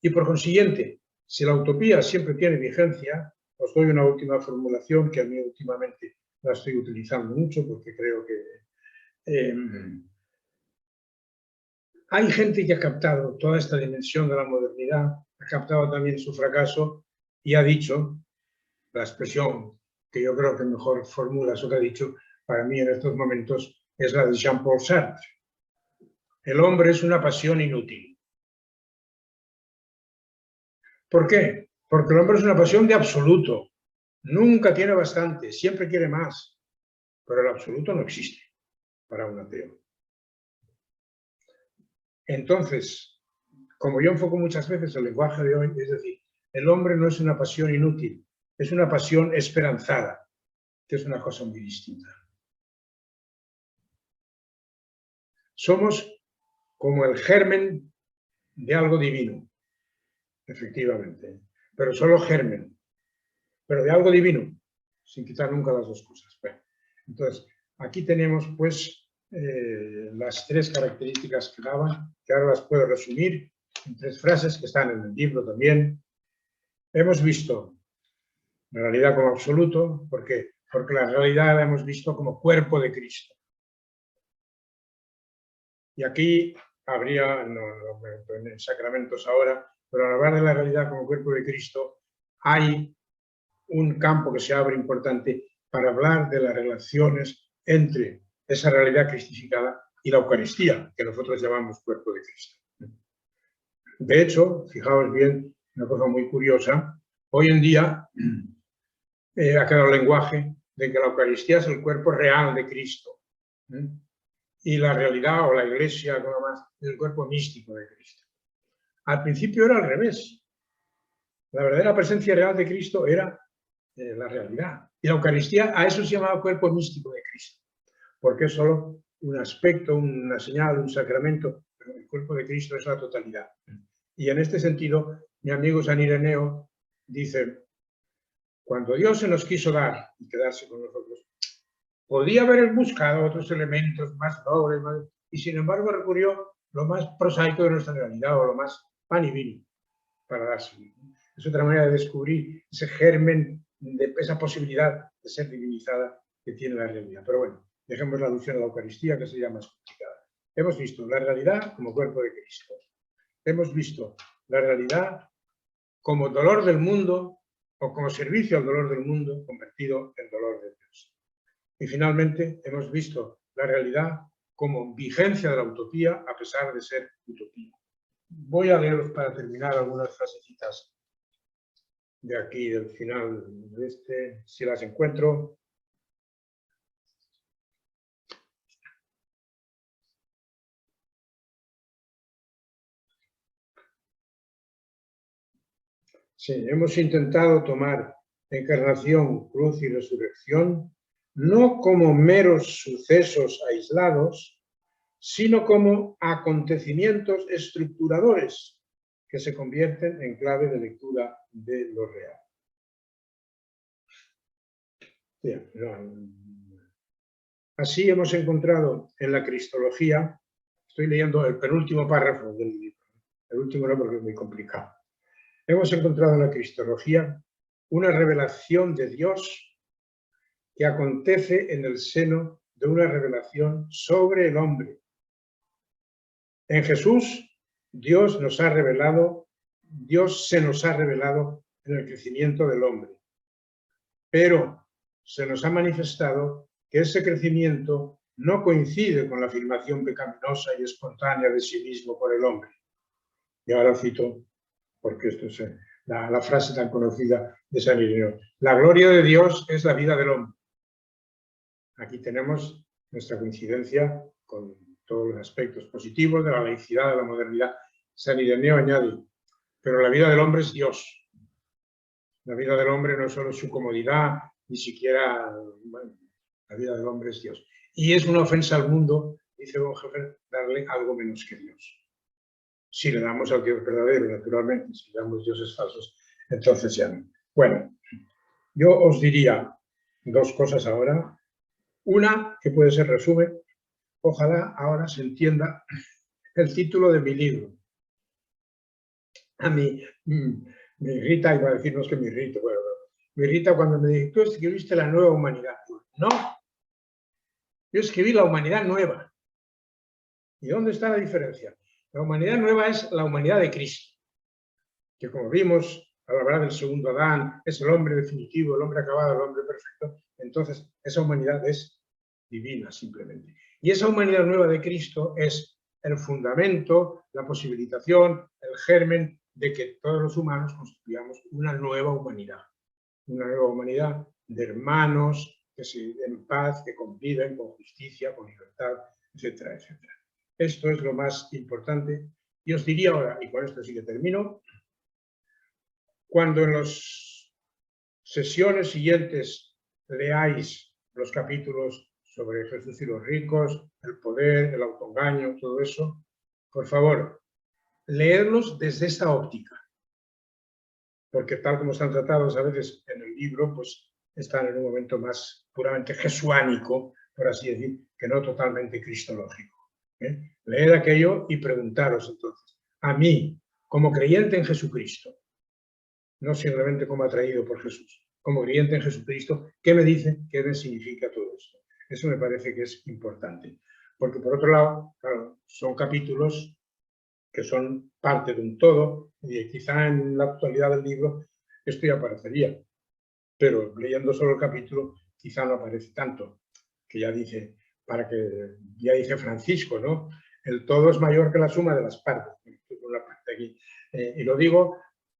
Y por consiguiente, si la utopía siempre tiene vigencia, os doy una última formulación que a mí últimamente la estoy utilizando mucho porque creo que hay gente que ha captado toda esta dimensión de la modernidad, ha captado también su fracaso y ha dicho, la expresión que yo creo que mejor formula eso que ha dicho para mí en estos momentos es la de Jean-Paul Sartre. El hombre es una pasión inútil. ¿Por qué? Porque el hombre es una pasión de absoluto. Nunca tiene bastante, siempre quiere más. Pero el absoluto no existe para un ateo. Entonces, como yo enfoco muchas veces el lenguaje de hoy, es decir, el hombre no es una pasión inútil, es una pasión esperanzada, que es una cosa muy distinta. Somos como el germen de algo divino, efectivamente, pero solo germen, pero de algo divino, sin quitar nunca las dos cosas. Bueno, entonces, aquí tenemos pues las tres características que daban, que ahora las puedo resumir en tres frases que están en el libro también. Hemos visto la realidad como absoluto, ¿por qué? Porque la realidad la hemos visto como cuerpo de Cristo. Y aquí habría, no en sacramentos ahora, pero al hablar de la realidad como cuerpo de Cristo, hay un campo que se abre importante para hablar de las relaciones entre esa realidad cristificada y la Eucaristía, que nosotros llamamos cuerpo de Cristo. De hecho, fijaos bien, una cosa muy curiosa, hoy en día ha quedado el lenguaje de que la Eucaristía es el cuerpo real de Cristo. Y la realidad o la Iglesia, como más, es el cuerpo místico de Cristo. Al principio era al revés. La verdadera presencia real de Cristo era la realidad. Y la Eucaristía, a eso se llamaba cuerpo místico de Cristo, porque es solo un aspecto, una señal, un sacramento, pero el cuerpo de Cristo es la totalidad. Y en este sentido, mi amigo San Ireneo dice, cuando Dios se nos quiso dar y quedarse con nosotros, podía haber buscado otros elementos más nobles, y sin embargo recurrió lo más prosaico de nuestra realidad, o lo más pan y vino, para darse. Es otra manera de descubrir ese germen, de esa posibilidad de ser divinizada que tiene la realidad. Pero bueno, dejemos la alusión a la Eucaristía, que sería más complicada. Hemos visto la realidad como cuerpo de Cristo. Hemos visto la realidad como dolor del mundo o como servicio al dolor del mundo convertido en dolor de Dios. Y finalmente hemos visto la realidad como vigencia de la utopía a pesar de ser utopía. Voy a leeros para terminar algunas frasecitas de aquí, del final de este, si las encuentro. Sí, hemos intentado tomar encarnación, cruz y resurrección no como meros sucesos aislados, sino como acontecimientos estructuradores que se convierten en clave de lectura de lo real. Bien, así hemos encontrado en la Cristología, estoy leyendo el penúltimo párrafo del libro, el último no porque es muy complicado. Hemos encontrado en la Cristología una revelación de Dios que acontece en el seno de una revelación sobre el hombre. En Jesús, Dios se nos ha revelado en el crecimiento del hombre. Pero se nos ha manifestado que ese crecimiento no coincide con la afirmación pecaminosa y espontánea de sí mismo por el hombre. Y ahora cito, porque esto es la frase tan conocida de San Ireneo. La gloria de Dios es la vida del hombre. Aquí tenemos nuestra coincidencia con todos los aspectos positivos de la laicidad, de la modernidad. San Ireneo añade, pero la vida del hombre es Dios. La vida del hombre no es solo su comodidad, ni siquiera, bueno, la vida del hombre es Dios. Y es una ofensa al mundo, dice Bonhoeffer, darle algo menos que Dios. Si le damos al Dios verdadero, naturalmente, si le damos dioses falsos, entonces ya no. Bueno, yo os diría dos cosas ahora. Una, que puede ser resumen, ojalá ahora se entienda el título de mi libro. A mí me irrita, iba a decir, no es que me irrite, bueno, me irrita cuando me dicen, tú escribiste la nueva humanidad. No, yo escribí la humanidad nueva. ¿Y dónde está la diferencia? La humanidad nueva es la humanidad de Cristo, que como vimos, al hablar del segundo Adán, es el hombre definitivo, el hombre acabado, el hombre perfecto. Entonces, esa humanidad es divina, simplemente. Y esa humanidad nueva de Cristo es el fundamento, la posibilitación, el germen de que todos los humanos constituyamos una nueva humanidad de hermanos que se en paz, que conviven con justicia, con libertad, etcétera, etcétera. Esto es lo más importante. Y os diría ahora, y con esto sí que termino, cuando en las sesiones siguientes leáis los capítulos sobre Jesús y los ricos, el poder, el autoengaño, todo eso, por favor, leerlos desde esa óptica. Porque tal como están tratados a veces en el libro, pues están en un momento más puramente jesuánico, por así decir, que no totalmente cristológico. Leed aquello y preguntaros entonces, a mí, como creyente en Jesucristo, no simplemente como atraído por Jesús, como creyente en Jesucristo, ¿qué me dice? ¿Qué me significa todo esto? Eso me parece que es importante. Porque por otro lado, claro, son capítulos que son parte de un todo, y quizá en la actualidad del libro esto ya aparecería, pero leyendo solo el capítulo quizá no aparece tanto, que ya dice, ya dice Francisco, ¿no? El todo es mayor que la suma de las partes. Una parte aquí. Y lo digo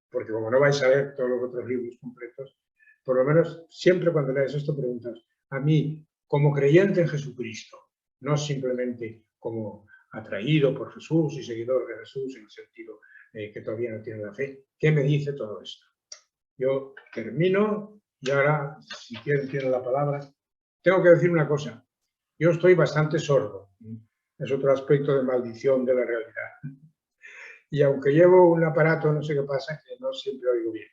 porque como no vais a leer todos los otros libros completos, por lo menos siempre cuando lees esto preguntas, a mí, como creyente en Jesucristo, no simplemente como atraído por Jesús y seguidor de Jesús en el sentido que todavía no tiene la fe, ¿qué me dice todo esto? Yo termino y ahora, si quieren, tienen la palabra. Tengo que decir una cosa, yo estoy bastante sordo, es otro aspecto de maldición de la realidad. Y aunque llevo un aparato, no sé qué pasa, que no siempre oigo bien.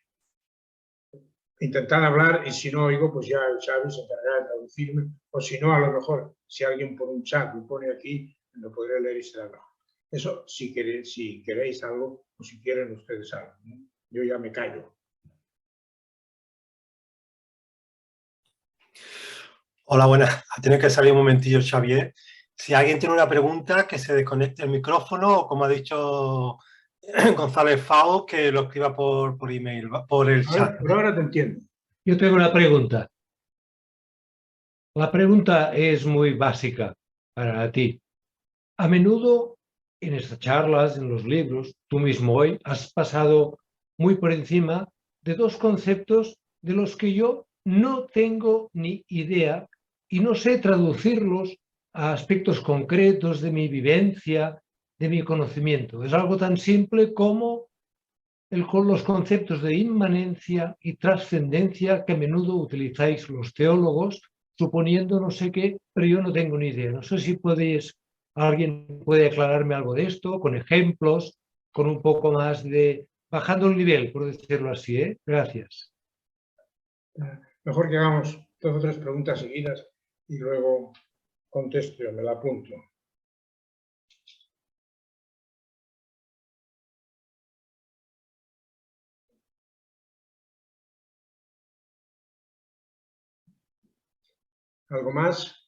Intentad hablar y si no oigo, pues ya el Xavi se encargará de traducirme, o si no, a lo mejor, si alguien por un chat me pone aquí, lo podré leer y será mejor. Eso si queréis algo o si quieren ustedes algo. Yo ya me callo. Hola, buenas. Tiene que salir un momentillo, Xavier. Si alguien tiene una pregunta, que se desconecte el micrófono o, como ha dicho González Fao, que lo escriba por email, por el chat. Por ahora te entiendo. Yo tengo una pregunta. La pregunta es muy básica para ti. A menudo en estas charlas, en los libros, tú mismo hoy has pasado muy por encima de dos conceptos de los que yo no tengo ni idea y no sé traducirlos a aspectos concretos de mi vivencia, de mi conocimiento. Es algo tan simple como los conceptos de inmanencia y trascendencia que a menudo utilizáis los teólogos, suponiendo no sé qué, pero yo no tengo ni idea. No sé si alguien puede aclararme algo de esto, con ejemplos, con un poco más de... bajando el nivel, por decirlo así, ¿eh? Gracias. Mejor que hagamos 2 o 3 preguntas seguidas y luego contesto, me la apunto. ¿Algo más?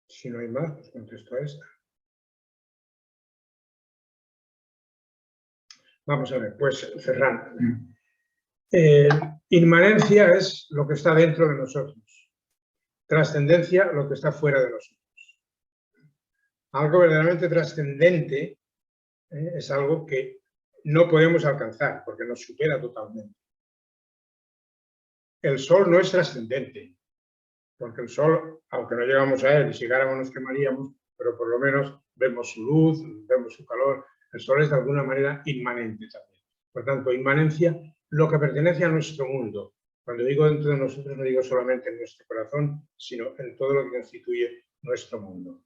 Si no hay más, pues contesto a esta. Vamos a ver, pues Ferran. Inmanencia es lo que está dentro de nosotros. Trascendencia, lo que está fuera de nosotros. Algo verdaderamente trascendente es algo que no podemos alcanzar porque nos supera totalmente. El sol no es trascendente, porque el sol, aunque no llegamos a él y si llegáramos nos quemaríamos, pero por lo menos vemos su luz, vemos su calor. El sol es de alguna manera inmanente también. Por tanto, inmanencia, lo que pertenece a nuestro mundo. Cuando digo dentro de nosotros, no digo solamente en nuestro corazón, sino en todo lo que constituye nuestro mundo.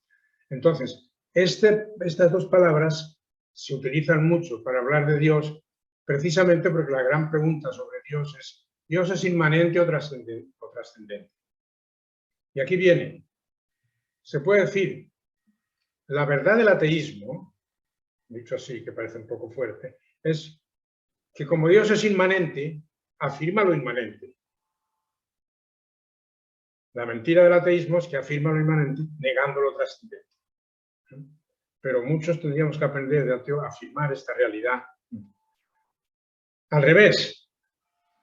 Entonces, estas dos palabras se utilizan mucho para hablar de Dios, precisamente porque la gran pregunta sobre ¿Dios es inmanente o trascendente? Y aquí viene, se puede decir, la verdad del ateísmo, dicho así, que parece un poco fuerte, es que como Dios es inmanente, afirma lo inmanente. La mentira del ateísmo es que afirma lo inmanente negando lo trascendente. Pero muchos tendríamos que aprender de ateo a afirmar esta realidad. Al revés,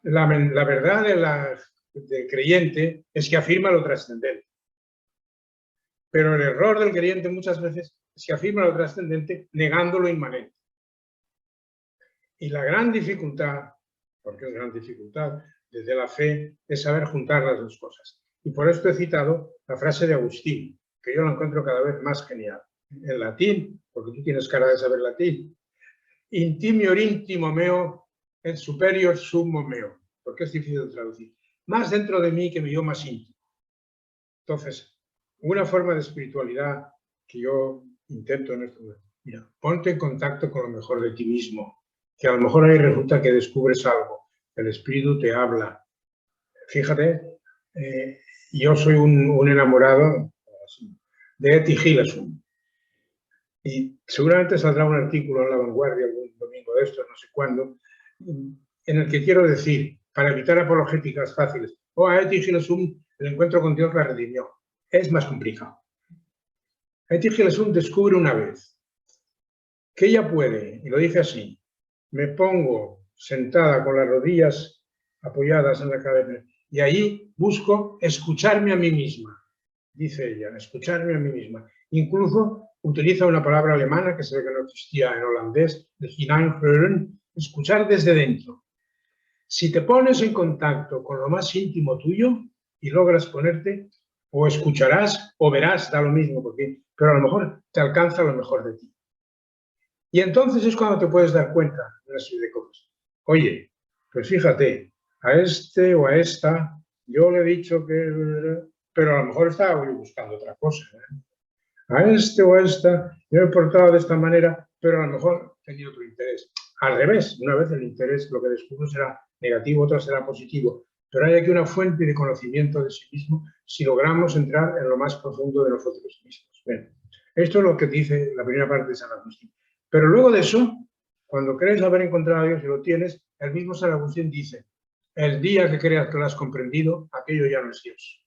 la verdad del creyente es que afirma lo trascendente. Pero el error del creyente muchas veces es que afirma lo trascendente negando lo inmanente. Y la gran dificultad, porque es gran dificultad, desde la fe, es saber juntar las dos cosas. Y por esto he citado la frase de Agustín, que yo la encuentro cada vez más genial. En latín, porque tú tienes cara de saber latín, intimior intimo meo et superior sumo meo, porque es difícil de traducir. Más dentro de mí que mi yo más íntimo. Entonces, una forma de espiritualidad que yo intento en esto, mira, ponte en contacto con lo mejor de ti mismo, que a lo mejor ahí resulta que descubres algo, el espíritu te habla. Fíjate, yo soy un enamorado de Etty Hillesum. Y seguramente saldrá un artículo en La Vanguardia algún domingo de estos, no sé cuándo, en el que quiero decir, para evitar apologéticas fáciles, a Etty Hillesum el encuentro con Dios la redimió. Es más complicado. Etty Hillesum descubre una vez que ella puede, y lo dice así, me pongo sentada con las rodillas apoyadas en la cabeza y allí busco escucharme a mí misma, dice ella, escucharme a mí misma. Incluso utiliza una palabra alemana que se ve que no existía en holandés, de hineinhören, escuchar desde dentro. Si te pones en contacto con lo más íntimo tuyo y logras ponerte, o escucharás o verás, da lo mismo, pero a lo mejor te alcanza lo mejor de ti. Y entonces es cuando te puedes dar cuenta de una serie de cosas. Oye, pues fíjate, a este o a esta, yo le he dicho que... Pero a lo mejor estaba buscando otra cosa. A este o a esta, yo he portado de esta manera, pero a lo mejor tenía otro interés. Al revés, una vez el interés, lo que descubro será negativo, otra será positivo. Pero hay aquí una fuente de conocimiento de sí mismo si logramos entrar en lo más profundo de nosotros mismos. Bien, esto es lo que dice la primera parte de San Agustín. Pero luego de eso, cuando crees haber encontrado a Dios y lo tienes, el mismo San Agustín dice, el día que creas que lo has comprendido, aquello ya no es Dios.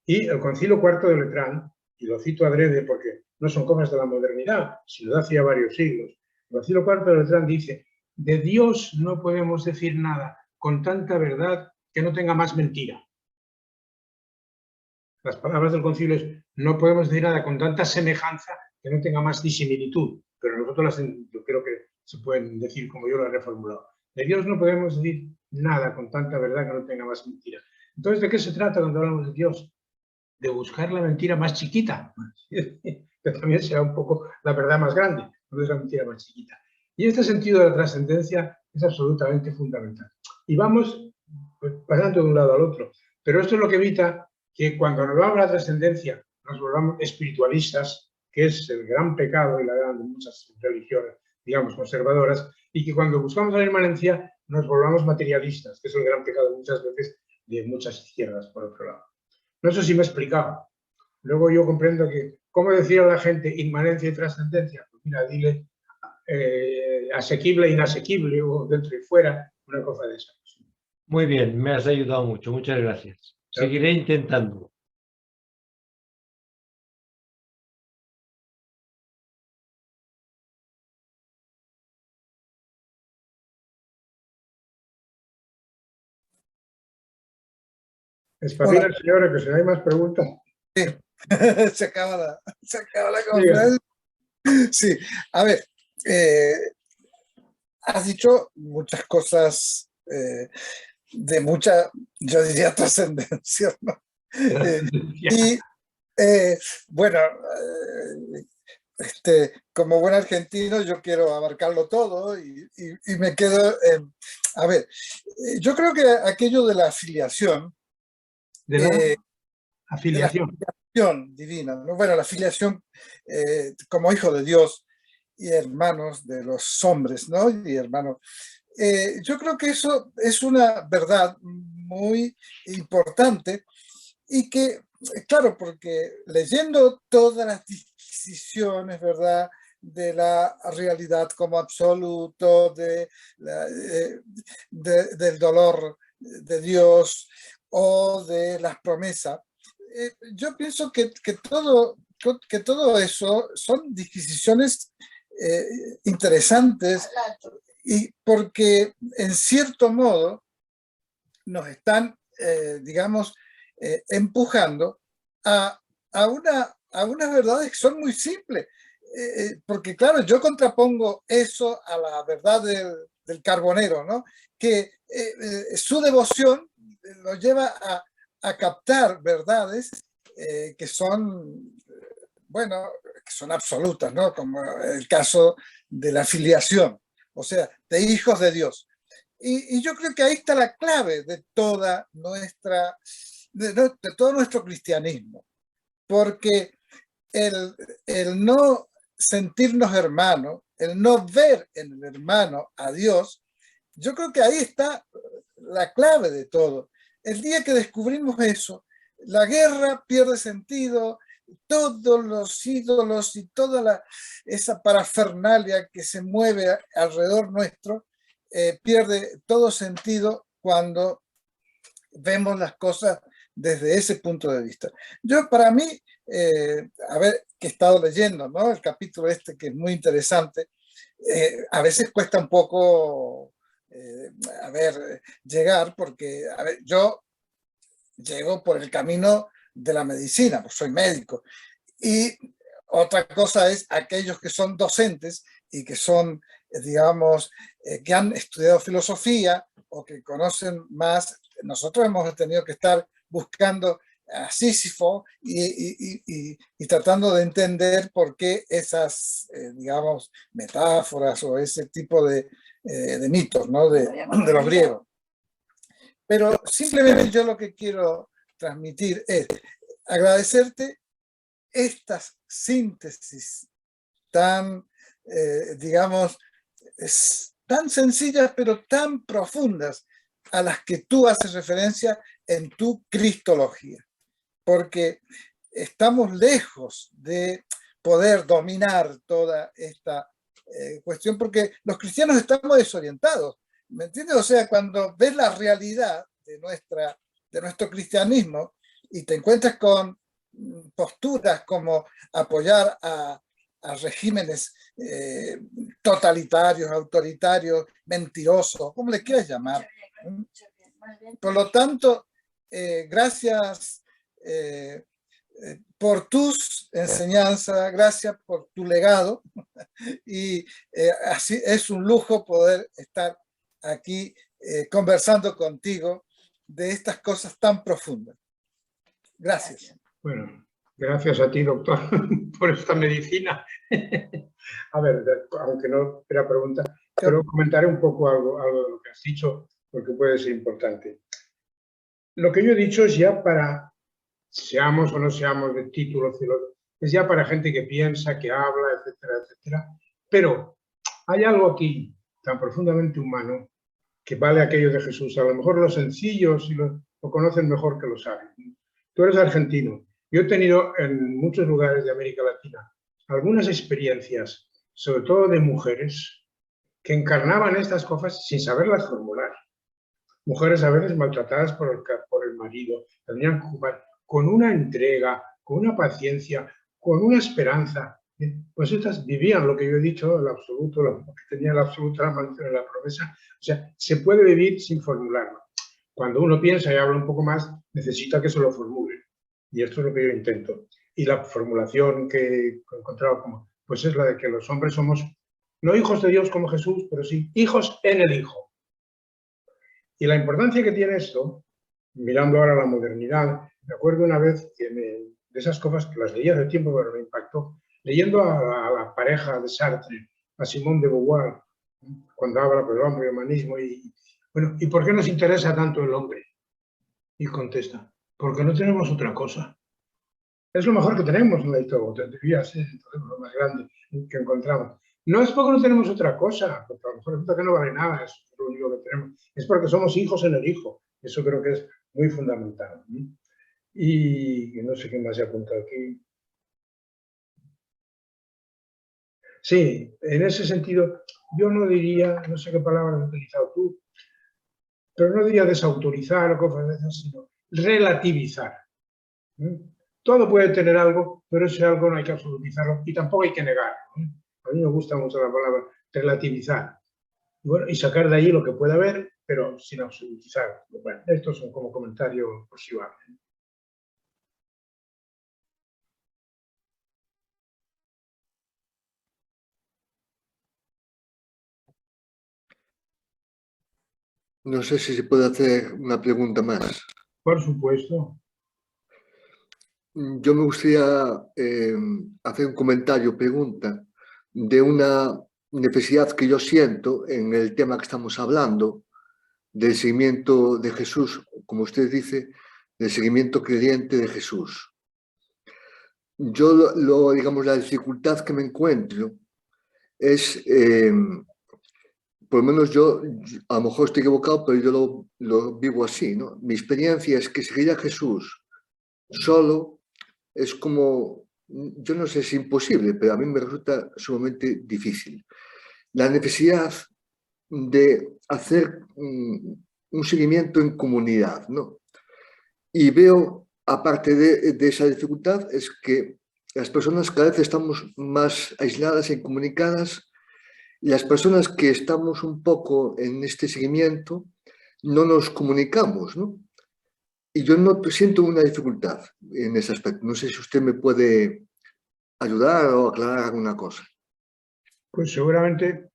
Y el Concilio IV de Letrán, y lo cito adrede porque no son cosas de la modernidad, sino de hace ya varios siglos, el Concilio IV de Letrán dice, de Dios no podemos decir nada con tanta verdad que no tenga más mentira. Las palabras del concilio es, no podemos decir nada con tanta semejanza que no tenga más disimilitud, pero nosotros yo creo que se pueden decir como yo lo he reformulado. De Dios no podemos decir nada con tanta verdad que no tenga más mentira. Entonces, ¿de qué se trata cuando hablamos de Dios? De buscar la mentira más chiquita, que también será un poco la verdad más grande, no es la mentira más chiquita. Y este sentido de la trascendencia es absolutamente fundamental. Y vamos pasando de un lado al otro, pero esto es lo que evita que cuando nos vamos a la trascendencia nos volvamos espiritualistas, que es el gran pecado y la gran de muchas religiones, digamos, conservadoras, y que cuando buscamos la inmanencia nos volvamos materialistas, que es el gran pecado muchas veces de muchas izquierdas, por otro lado. No sé si me he explicado. Luego yo comprendo que, ¿cómo decir a la gente inmanencia y trascendencia? Pues mira, dile asequible e inasequible, o dentro y fuera, una cosa de esas. Muy bien, me has ayudado mucho, muchas gracias. Seguiré intentando. Espabila, señora, que si no hay más preguntas. Sí. se acaba la conferencia. Sí, a ver, has dicho muchas cosas de mucha, yo diría, trascendencia, ¿no? Bueno, como buen argentino yo quiero abarcarlo todo y me quedo... a ver, yo creo que aquello de la afiliación... De la de la afiliación. afiliación divina, ¿no? Bueno, la afiliación como hijo de Dios y hermanos de los hombres, ¿no? Y hermanos. Yo creo que eso es una verdad muy importante y que, claro, porque leyendo todas las disquisiciones, ¿verdad?, de la realidad como absoluto, del dolor de Dios o de las promesas, yo pienso que todo eso son disquisiciones interesantes y porque en cierto modo nos están, digamos, empujando a unas verdades que son muy simples. Porque claro, yo contrapongo eso a la verdad del carbonero, ¿no? Que su devoción lo lleva a captar verdades que son, bueno, que son absolutas, ¿no? Como el caso de la filiación, o sea, de hijos de Dios. Y yo creo que ahí está la clave de toda nuestra, de todo nuestro cristianismo, porque el no sentirnos hermanos, el no ver en el hermano a Dios, yo creo que ahí está la clave de todo. El día que descubrimos eso, la guerra pierde sentido, todos los ídolos y toda esa parafernalia que se mueve alrededor nuestro pierde todo sentido cuando vemos las cosas desde ese punto de vista. Yo, para mí, a ver, que he estado leyendo, ¿no?, el capítulo que es muy interesante, a veces cuesta un poco, a ver, llegar, porque, a ver, yo llego por el camino de la medicina, pues soy médico, y otra cosa es aquellos que son docentes y que son, digamos, que han estudiado filosofía o que conocen más. Nosotros hemos tenido que estar buscando a Sísifo y tratando de entender por qué esas, digamos, metáforas o ese tipo de mitos, ¿no?, de los griegos. Pero simplemente yo lo que quiero transmitir es agradecerte estas síntesis tan, digamos, tan sencillas pero tan profundas a las que tú haces referencia en tu cristología, porque estamos lejos de poder dominar toda esta cuestión, porque los cristianos estamos desorientados, ¿me entiendes? O sea, cuando ves la realidad de nuestro cristianismo y te encuentras con posturas como apoyar a regímenes totalitarios, autoritarios, mentirosos, como le quieras llamar. Por lo tanto, gracias por tus enseñanzas, gracias por tu legado y así es un lujo poder estar aquí conversando contigo de estas cosas tan profundas. Gracias. Bueno, gracias a ti, doctor, por esta medicina. A ver, aunque no era pregunta, pero comentaré un poco algo de lo que has dicho, porque puede ser importante. Lo que yo he dicho es ya para, seamos o no seamos de título, es ya para gente que piensa, que habla, etcétera, etcétera. Pero hay algo aquí tan profundamente humano que vale aquello de Jesús. A lo mejor los sencillos lo conocen mejor que los sabios. Tú eres argentino. Yo he tenido en muchos lugares de América Latina algunas experiencias, sobre todo de mujeres, que encarnaban estas cosas sin saberlas formular. Mujeres a veces maltratadas por el marido, tenían que ocupar con una entrega, con una paciencia, con una esperanza. Pues estas vivían lo que yo he dicho, el absoluto, que tenía la absoluta la promesa. O sea, se puede vivir sin formularlo. Cuando uno piensa y habla un poco más, necesita que se lo formule. Y esto es lo que yo intento. Y la formulación que he encontrado pues es la de que los hombres somos no hijos de Dios como Jesús, pero sí hijos en el Hijo. Y la importancia que tiene esto, mirando ahora la modernidad, me acuerdo una vez que de esas cosas que las leía hace tiempo, pero me impactó. Leyendo a la pareja de Sartre, a Simone de Beauvoir, cuando habla del hombre y el humanismo, y bueno, ¿y por qué nos interesa tanto el hombre? Y contesta, porque no tenemos otra cosa. Es lo mejor que tenemos, no hay todo, debería ser lo más grande que encontramos. No es porque no tenemos otra cosa, porque a lo mejor resulta que no vale nada, es lo único que tenemos. Es porque somos hijos en el hijo. Eso creo que es muy fundamental. Y no sé qué más he apuntado aquí. Sí, en ese sentido, yo no diría, no sé qué palabra has utilizado tú, pero no diría desautorizar o cosas de esas, sino relativizar. Todo puede tener algo, pero ese algo no hay que absolutizarlo y tampoco hay que negarlo. A mí me gusta mucho la palabra relativizar. Y, bueno, y sacar de ahí lo que pueda haber, pero sin absolutizar. Bueno, estos son como comentarios posibles. No sé si se puede hacer una pregunta más. Por supuesto. Yo me gustaría hacer un comentario, pregunta, de una necesidad que yo siento en el tema que estamos hablando, del seguimiento de Jesús, como usted dice, del seguimiento creyente de Jesús. Yo, digamos, la dificultad que me encuentro es, por lo menos yo, a lo mejor estoy equivocado, pero yo lo vivo así, ¿no? Mi experiencia es que seguir a Jesús solo es como, yo no sé si es imposible, pero a mí me resulta sumamente difícil. La necesidad de hacer un seguimiento en comunidad, ¿no? Y veo, aparte de esa dificultad, es que las personas cada vez estamos más aisladas e incomunicadas, y las personas que estamos un poco en este seguimiento no nos comunicamos, ¿no? Y yo no siento una dificultad en ese aspecto. No sé si usted me puede ayudar o aclarar alguna cosa. Pues seguramente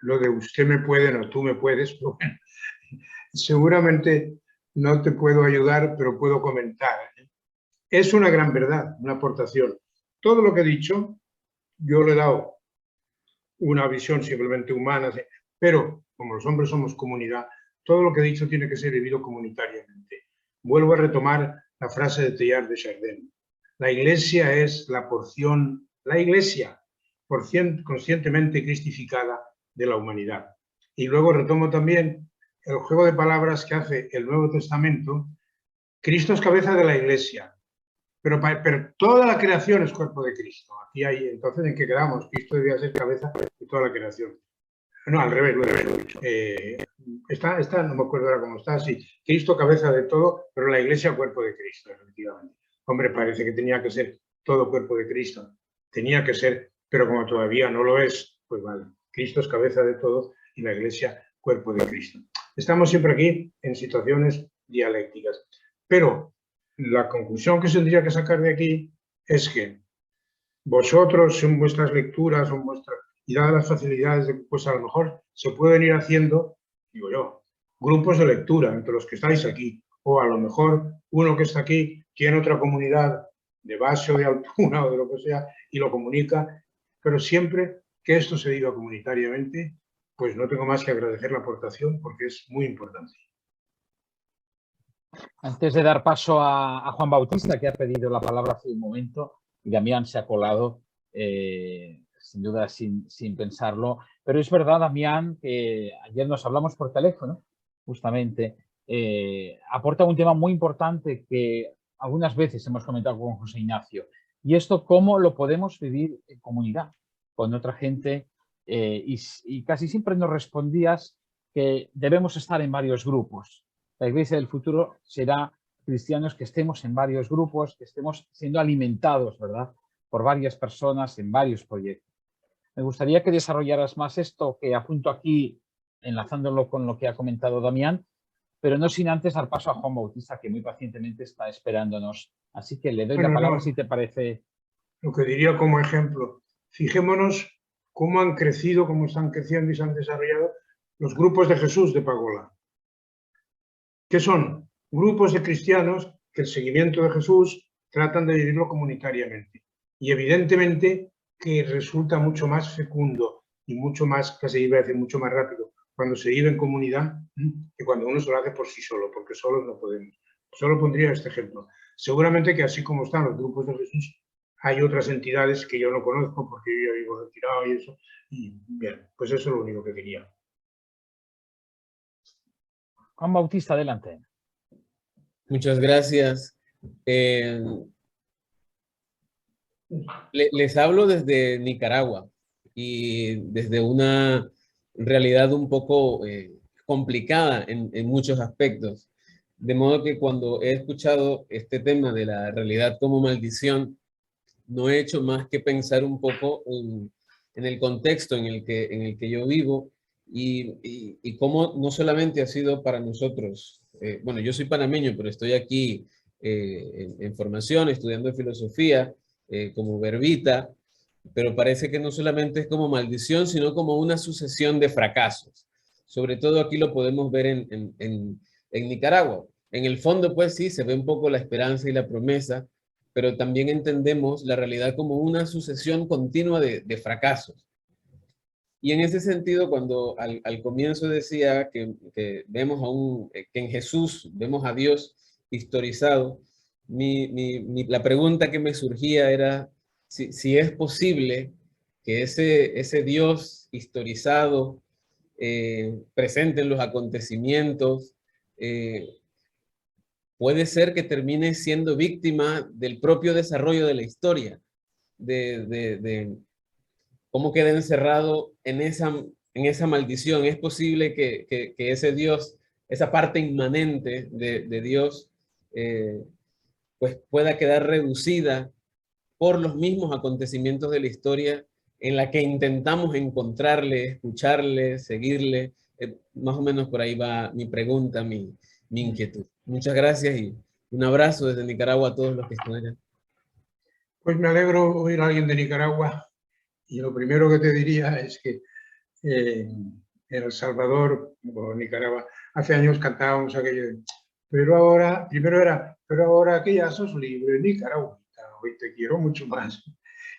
lo de usted me puede, no tú me puedes, pero bueno, seguramente no te puedo ayudar, pero puedo comentar. Es una gran verdad, una aportación. Todo lo que he dicho, yo le he dado una visión simplemente humana, pero como los hombres somos comunidad, todo lo que he dicho tiene que ser vivido comunitariamente. Vuelvo a retomar la frase de Teilhard de Chardin. La Iglesia es la porción, la Iglesia, conscientemente cristificada de la humanidad. Y luego retomo también el juego de palabras que hace el Nuevo Testamento. Cristo es cabeza de la Iglesia, pero toda la creación es cuerpo de Cristo. Aquí hay, entonces, ¿en qué quedamos? Cristo debía ser cabeza de toda la creación. No, al revés, lo he dicho. No me acuerdo ahora cómo está, sí. Cristo cabeza de todo, pero la Iglesia cuerpo de Cristo, efectivamente. Hombre, parece que tenía que ser todo cuerpo de Cristo. Tenía que ser, pero como todavía no lo es, pues vale. Cristo es cabeza de todo y la Iglesia cuerpo de Cristo. Estamos siempre aquí en situaciones dialécticas. Pero la conclusión que se tendría que sacar de aquí es que vosotros, en vuestras lecturas, y dadas las facilidades, pues a lo mejor se pueden ir haciendo, digo yo, grupos de lectura entre los que estáis aquí, o a lo mejor uno que está aquí tiene otra comunidad de base o de altura o de lo que sea y lo comunica, pero siempre que esto se diga comunitariamente, pues no tengo más que agradecer la aportación porque es muy importante. Antes de dar paso a Juan Bautista, que ha pedido la palabra hace un momento, y Damián se ha colado, sin duda sin pensarlo, pero es verdad, Damián, que ayer nos hablamos por teléfono, justamente, aporta un tema muy importante que algunas veces hemos comentado con José Ignacio, y esto cómo lo podemos vivir en comunidad, con otra gente, y casi siempre nos respondías que debemos estar en varios grupos. La Iglesia del futuro será cristianos que estemos en varios grupos, que estemos siendo alimentados, ¿verdad?, por varias personas en varios proyectos. Me gustaría que desarrollaras más esto que apunto aquí, enlazándolo con lo que ha comentado Damián, pero no sin antes dar paso a Juan Bautista, que muy pacientemente está esperándonos. Así que le doy la palabra si te parece. Lo que diría como ejemplo, fijémonos cómo han crecido, cómo están creciendo y se han desarrollado los grupos de Jesús de Pagola. ¿Qué son? Grupos de cristianos que el seguimiento de Jesús tratan de vivirlo comunitariamente. Y evidentemente que resulta mucho más fecundo y mucho más, casi iba a decir, mucho más rápido cuando se vive en comunidad que cuando uno se lo hace por sí solo, porque solos no podemos. Solo pondría este ejemplo. Seguramente que así como están los grupos de Jesús, hay otras entidades que yo no conozco porque yo vivo retirado y eso. Y bien, pues eso es lo único que quería. Juan Bautista, adelante. Muchas gracias. Les hablo desde Nicaragua y desde una realidad un poco complicada en muchos aspectos. De modo que cuando he escuchado este tema de la realidad como maldición, no he hecho más que pensar un poco en el contexto en el que yo vivo y cómo no solamente ha sido para nosotros. Bueno, yo soy panameño, pero estoy aquí en formación, estudiando filosofía, como verbita, pero parece que no solamente es como maldición, sino como una sucesión de fracasos. Sobre todo aquí lo podemos ver en Nicaragua. En el fondo, pues sí, se ve un poco la esperanza y la promesa, pero también entendemos la realidad como una sucesión continua de fracasos. Y en ese sentido, cuando al comienzo decía que vemos que en Jesús vemos a Dios historizado, la pregunta que me surgía era si es posible que ese Dios historizado, presente en los acontecimientos, puede ser que termine siendo víctima del propio desarrollo de la historia, de cómo queda encerrado en esa maldición. Es posible que ese Dios, esa parte inmanente de Dios, pues pueda quedar reducida por los mismos acontecimientos de la historia en la que intentamos encontrarle, escucharle, seguirle. Más o menos por ahí va mi pregunta, mi inquietud. Muchas gracias y un abrazo desde Nicaragua a todos los que están allá. Pues me alegro oír a alguien de Nicaragua y lo primero que te diría es que en El Salvador o Nicaragua hace años cantábamos aquello de, pero ahora, primero era, pero ahora que ya sos libre, Nicaragua, hoy te quiero mucho más.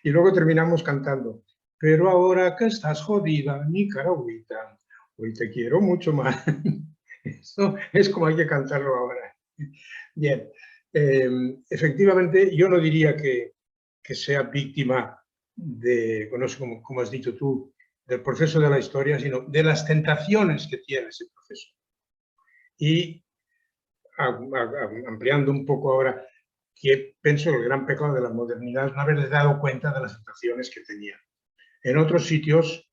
Y luego terminamos cantando, pero ahora que estás jodida, Nicaragüita, hoy te quiero mucho más. Eso es como hay que cantarlo ahora. Bien, efectivamente yo no diría que sea víctima de, no sé cómo has dicho tú, del proceso de la historia, sino de las tentaciones que tiene ese proceso. Y ampliando un poco ahora, que pienso que el gran pecado de la modernidad es no haberle dado cuenta de las tentaciones que tenía. En otros sitios,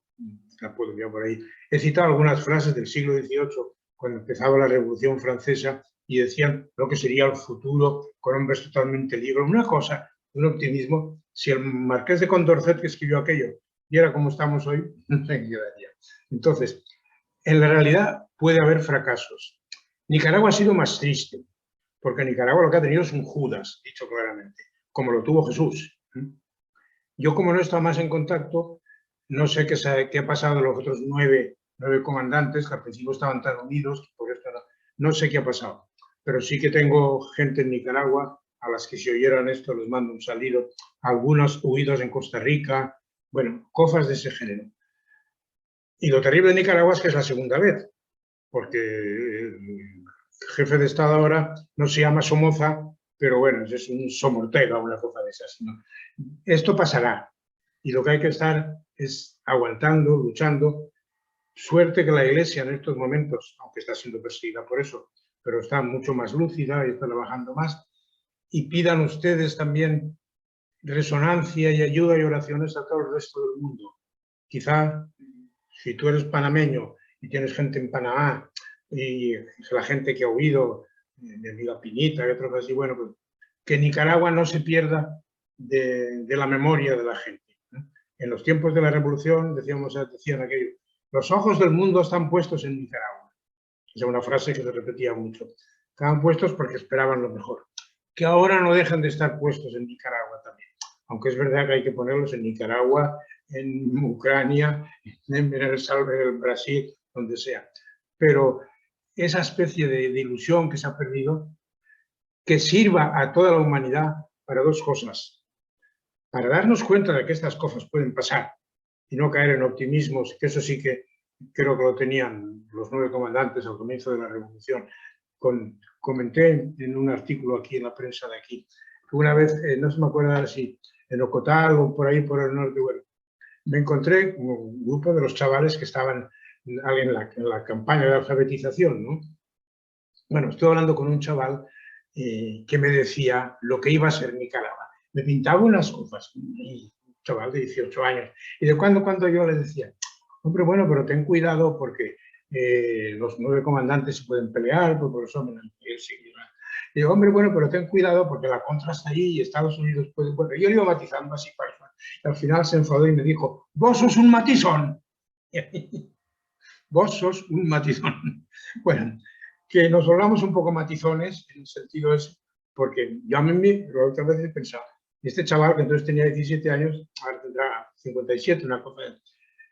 la puedo ver por ahí, he citado algunas frases del siglo XVIII, cuando empezaba la Revolución Francesa, y decían lo que sería el futuro con hombres totalmente libres. Una cosa, un optimismo, si el marqués de Condorcet, que escribió aquello, viera cómo estamos hoy, no se quedaría. Entonces, en la realidad puede haber fracasos. Nicaragua ha sido más triste, porque Nicaragua lo que ha tenido es un Judas, dicho claramente, como lo tuvo Jesús. Yo, como no he estado más en contacto, no sé qué ha pasado de los otros nueve comandantes, que al principio estaban tan unidos, por esto no sé qué ha pasado. Pero sí que tengo gente en Nicaragua, a las que si oyeran esto les mando un saludo, algunos huidos en Costa Rica, bueno, cosas de ese género. Y lo terrible de Nicaragua es que es la segunda vez, porque el jefe de Estado ahora no se llama Somoza, pero bueno, es un Somortega, una cosa de esas. ¿No? Esto pasará, y lo que hay que estar es aguantando, luchando. Suerte que la Iglesia en estos momentos, aunque está siendo perseguida por eso, pero está mucho más lúcida y está trabajando más. Y pidan ustedes también resonancia y ayuda y oraciones a todo el resto del mundo. Quizá, si tú eres panameño y tienes gente en Panamá y la gente que ha huido, mi amiga Piñita y otros así, bueno, pues que Nicaragua no se pierda de la memoria de la gente. En los tiempos de la Revolución, decían aquello, los ojos del mundo están puestos en Nicaragua. Esa es una frase que se repetía mucho. Estaban puestos porque esperaban lo mejor. Que ahora no dejan de estar puestos en Nicaragua también. Aunque es verdad que hay que ponerlos en Nicaragua, en Ucrania, en el Brasil, donde sea. Pero esa especie de ilusión que se ha perdido, que sirva a toda la humanidad para dos cosas. Para darnos cuenta de que estas cosas pueden pasar y no caer en optimismos, que eso sí que creo que lo tenían los 9 comandantes al comienzo de la Revolución. Comenté en un artículo aquí en la prensa de aquí, que una vez, no se me acuerda si en Ocotal o por ahí por el norte, bueno, me encontré con un grupo de los chavales que estaban en la campaña de alfabetización, ¿no? Bueno, estoy hablando con un chaval que me decía lo que iba a ser Nicaragua. Me pintaba unas cosas, un chaval de 18 años, y de cuando en cuando yo le decía, hombre, bueno, pero ten cuidado porque los 9 comandantes se pueden pelear, por eso y digo, hombre, bueno, pero ten cuidado porque la contra está ahí y Estados Unidos puede... Bueno, yo le iba matizando así para eso. Y al final se enfadó y me dijo, vos sos un matizón. Vos sos un matizón. Bueno, que nos volvamos un poco matizones en el sentido ese, porque yo a mí otra vez he pensado, este chaval que entonces tenía 17 años, ahora tendrá 57, una cosa de...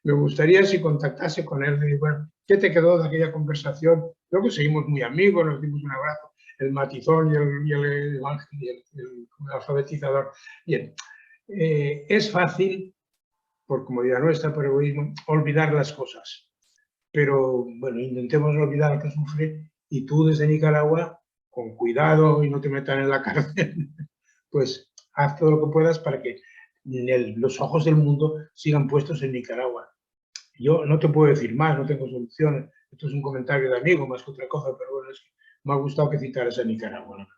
Me gustaría si contactase con él y bueno, ¿qué te quedó de aquella conversación? Creo que seguimos muy amigos, nos dimos un abrazo, el matizón y el alfabetizador. Bien, es fácil, por comodidad nuestra, por egoísmo, olvidar las cosas. Pero bueno, intentemos olvidar al que sufre y tú desde Nicaragua, con cuidado y no te metan en la cárcel, pues haz todo lo que puedas para que los ojos del mundo sigan puestos en Nicaragua. Yo no te puedo decir más, no tengo soluciones. Esto es un comentario de amigo más que otra cosa, pero bueno, es que me ha gustado que citaras a Nicaragua, la verdad.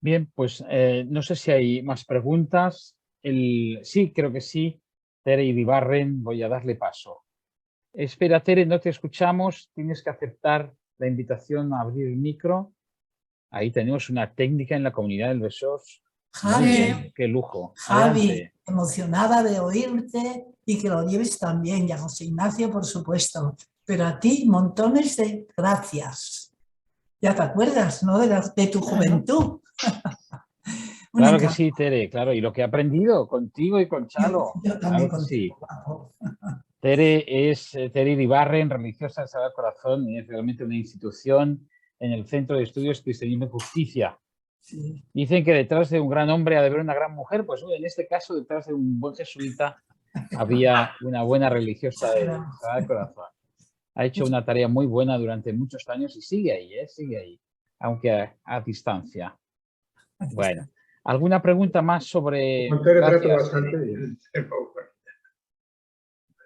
Bien, pues no sé si hay más preguntas. Sí, creo que sí. Tere Iribarren, voy a darle paso. Espera, Tere, no te escuchamos. Tienes que aceptar la invitación a abrir el micro. Ahí tenemos una técnica en la comunidad del Besós. Muy bien, qué lujo. Javi, Adelante. emocionada de oírte y que lo lleves también, y a José Ignacio, por supuesto. Pero a ti, montones de gracias. Ya te acuerdas, ¿no? De tu juventud. Claro que sí, Tere, claro. Y lo que he aprendido contigo y con Chalo. Yo también Claro que sí. contigo. Tere es Tere Iribarren, religiosa del Sagrado Corazón, y es realmente una institución en el Centro de Estudios Cristianismo y Justicia. Sí. Dicen que detrás de un gran hombre ha de haber una gran mujer, pues en este caso detrás de un buen jesuita había una buena religiosa del Sagrado Corazón. Ha hecho una tarea muy buena durante muchos años y sigue ahí, aunque a distancia. Bueno, ¿alguna pregunta más sobre...?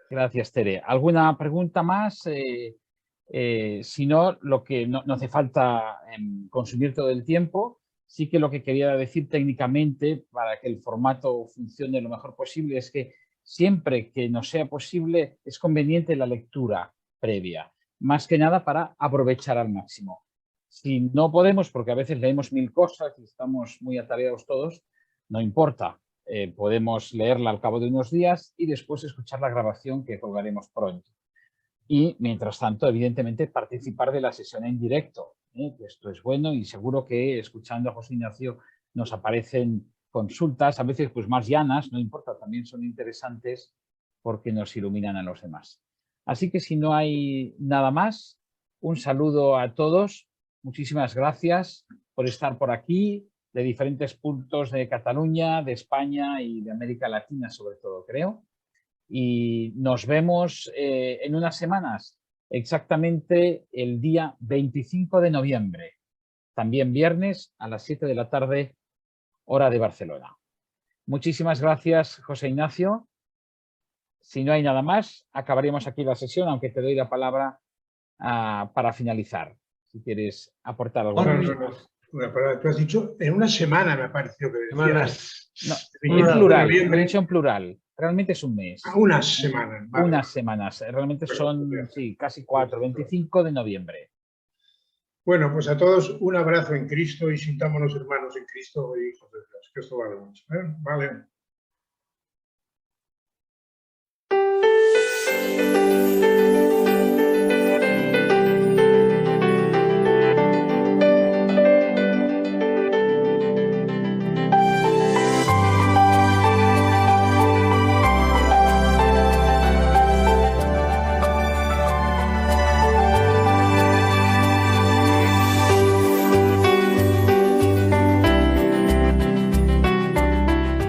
Gracias, Tere. ¿Alguna pregunta más? Si no, lo que no hace falta consumir todo el tiempo. Sí que lo que quería decir técnicamente para que el formato funcione lo mejor posible es que siempre que nos sea posible es conveniente la lectura previa, más que nada para aprovechar al máximo. Si no podemos, porque a veces leemos 1000 cosas y estamos muy atareados todos, no importa. Podemos leerla al cabo de unos días y después escuchar la grabación que colgaremos pronto. Y, mientras tanto, evidentemente, participar de la sesión en directo. Esto es bueno y seguro que escuchando a José Ignacio nos aparecen consultas, a veces pues más llanas, no importa, también son interesantes porque nos iluminan a los demás. Así que si no hay nada más, un saludo a todos. Muchísimas gracias por estar por aquí, de diferentes puntos de Cataluña, de España y de América Latina, sobre todo, creo. Y nos vemos en unas semanas, exactamente el día 25 de noviembre, también viernes a las 7 de la tarde, hora de Barcelona. Muchísimas gracias, José Ignacio. Si no hay nada más, acabaremos aquí la sesión, aunque te doy la palabra para finalizar, si quieres aportar algo más. Tú has dicho, en una semana me ha parecido que decías. No, en plural, he dicho en plural. Realmente es un mes. Unas semanas. Vale. Unas semanas. Realmente son, sí, casi 4, 25 de noviembre. Bueno, pues a todos un abrazo en Cristo y sintámonos hermanos en Cristo y hijos de Dios, que esto vale mucho. Vale.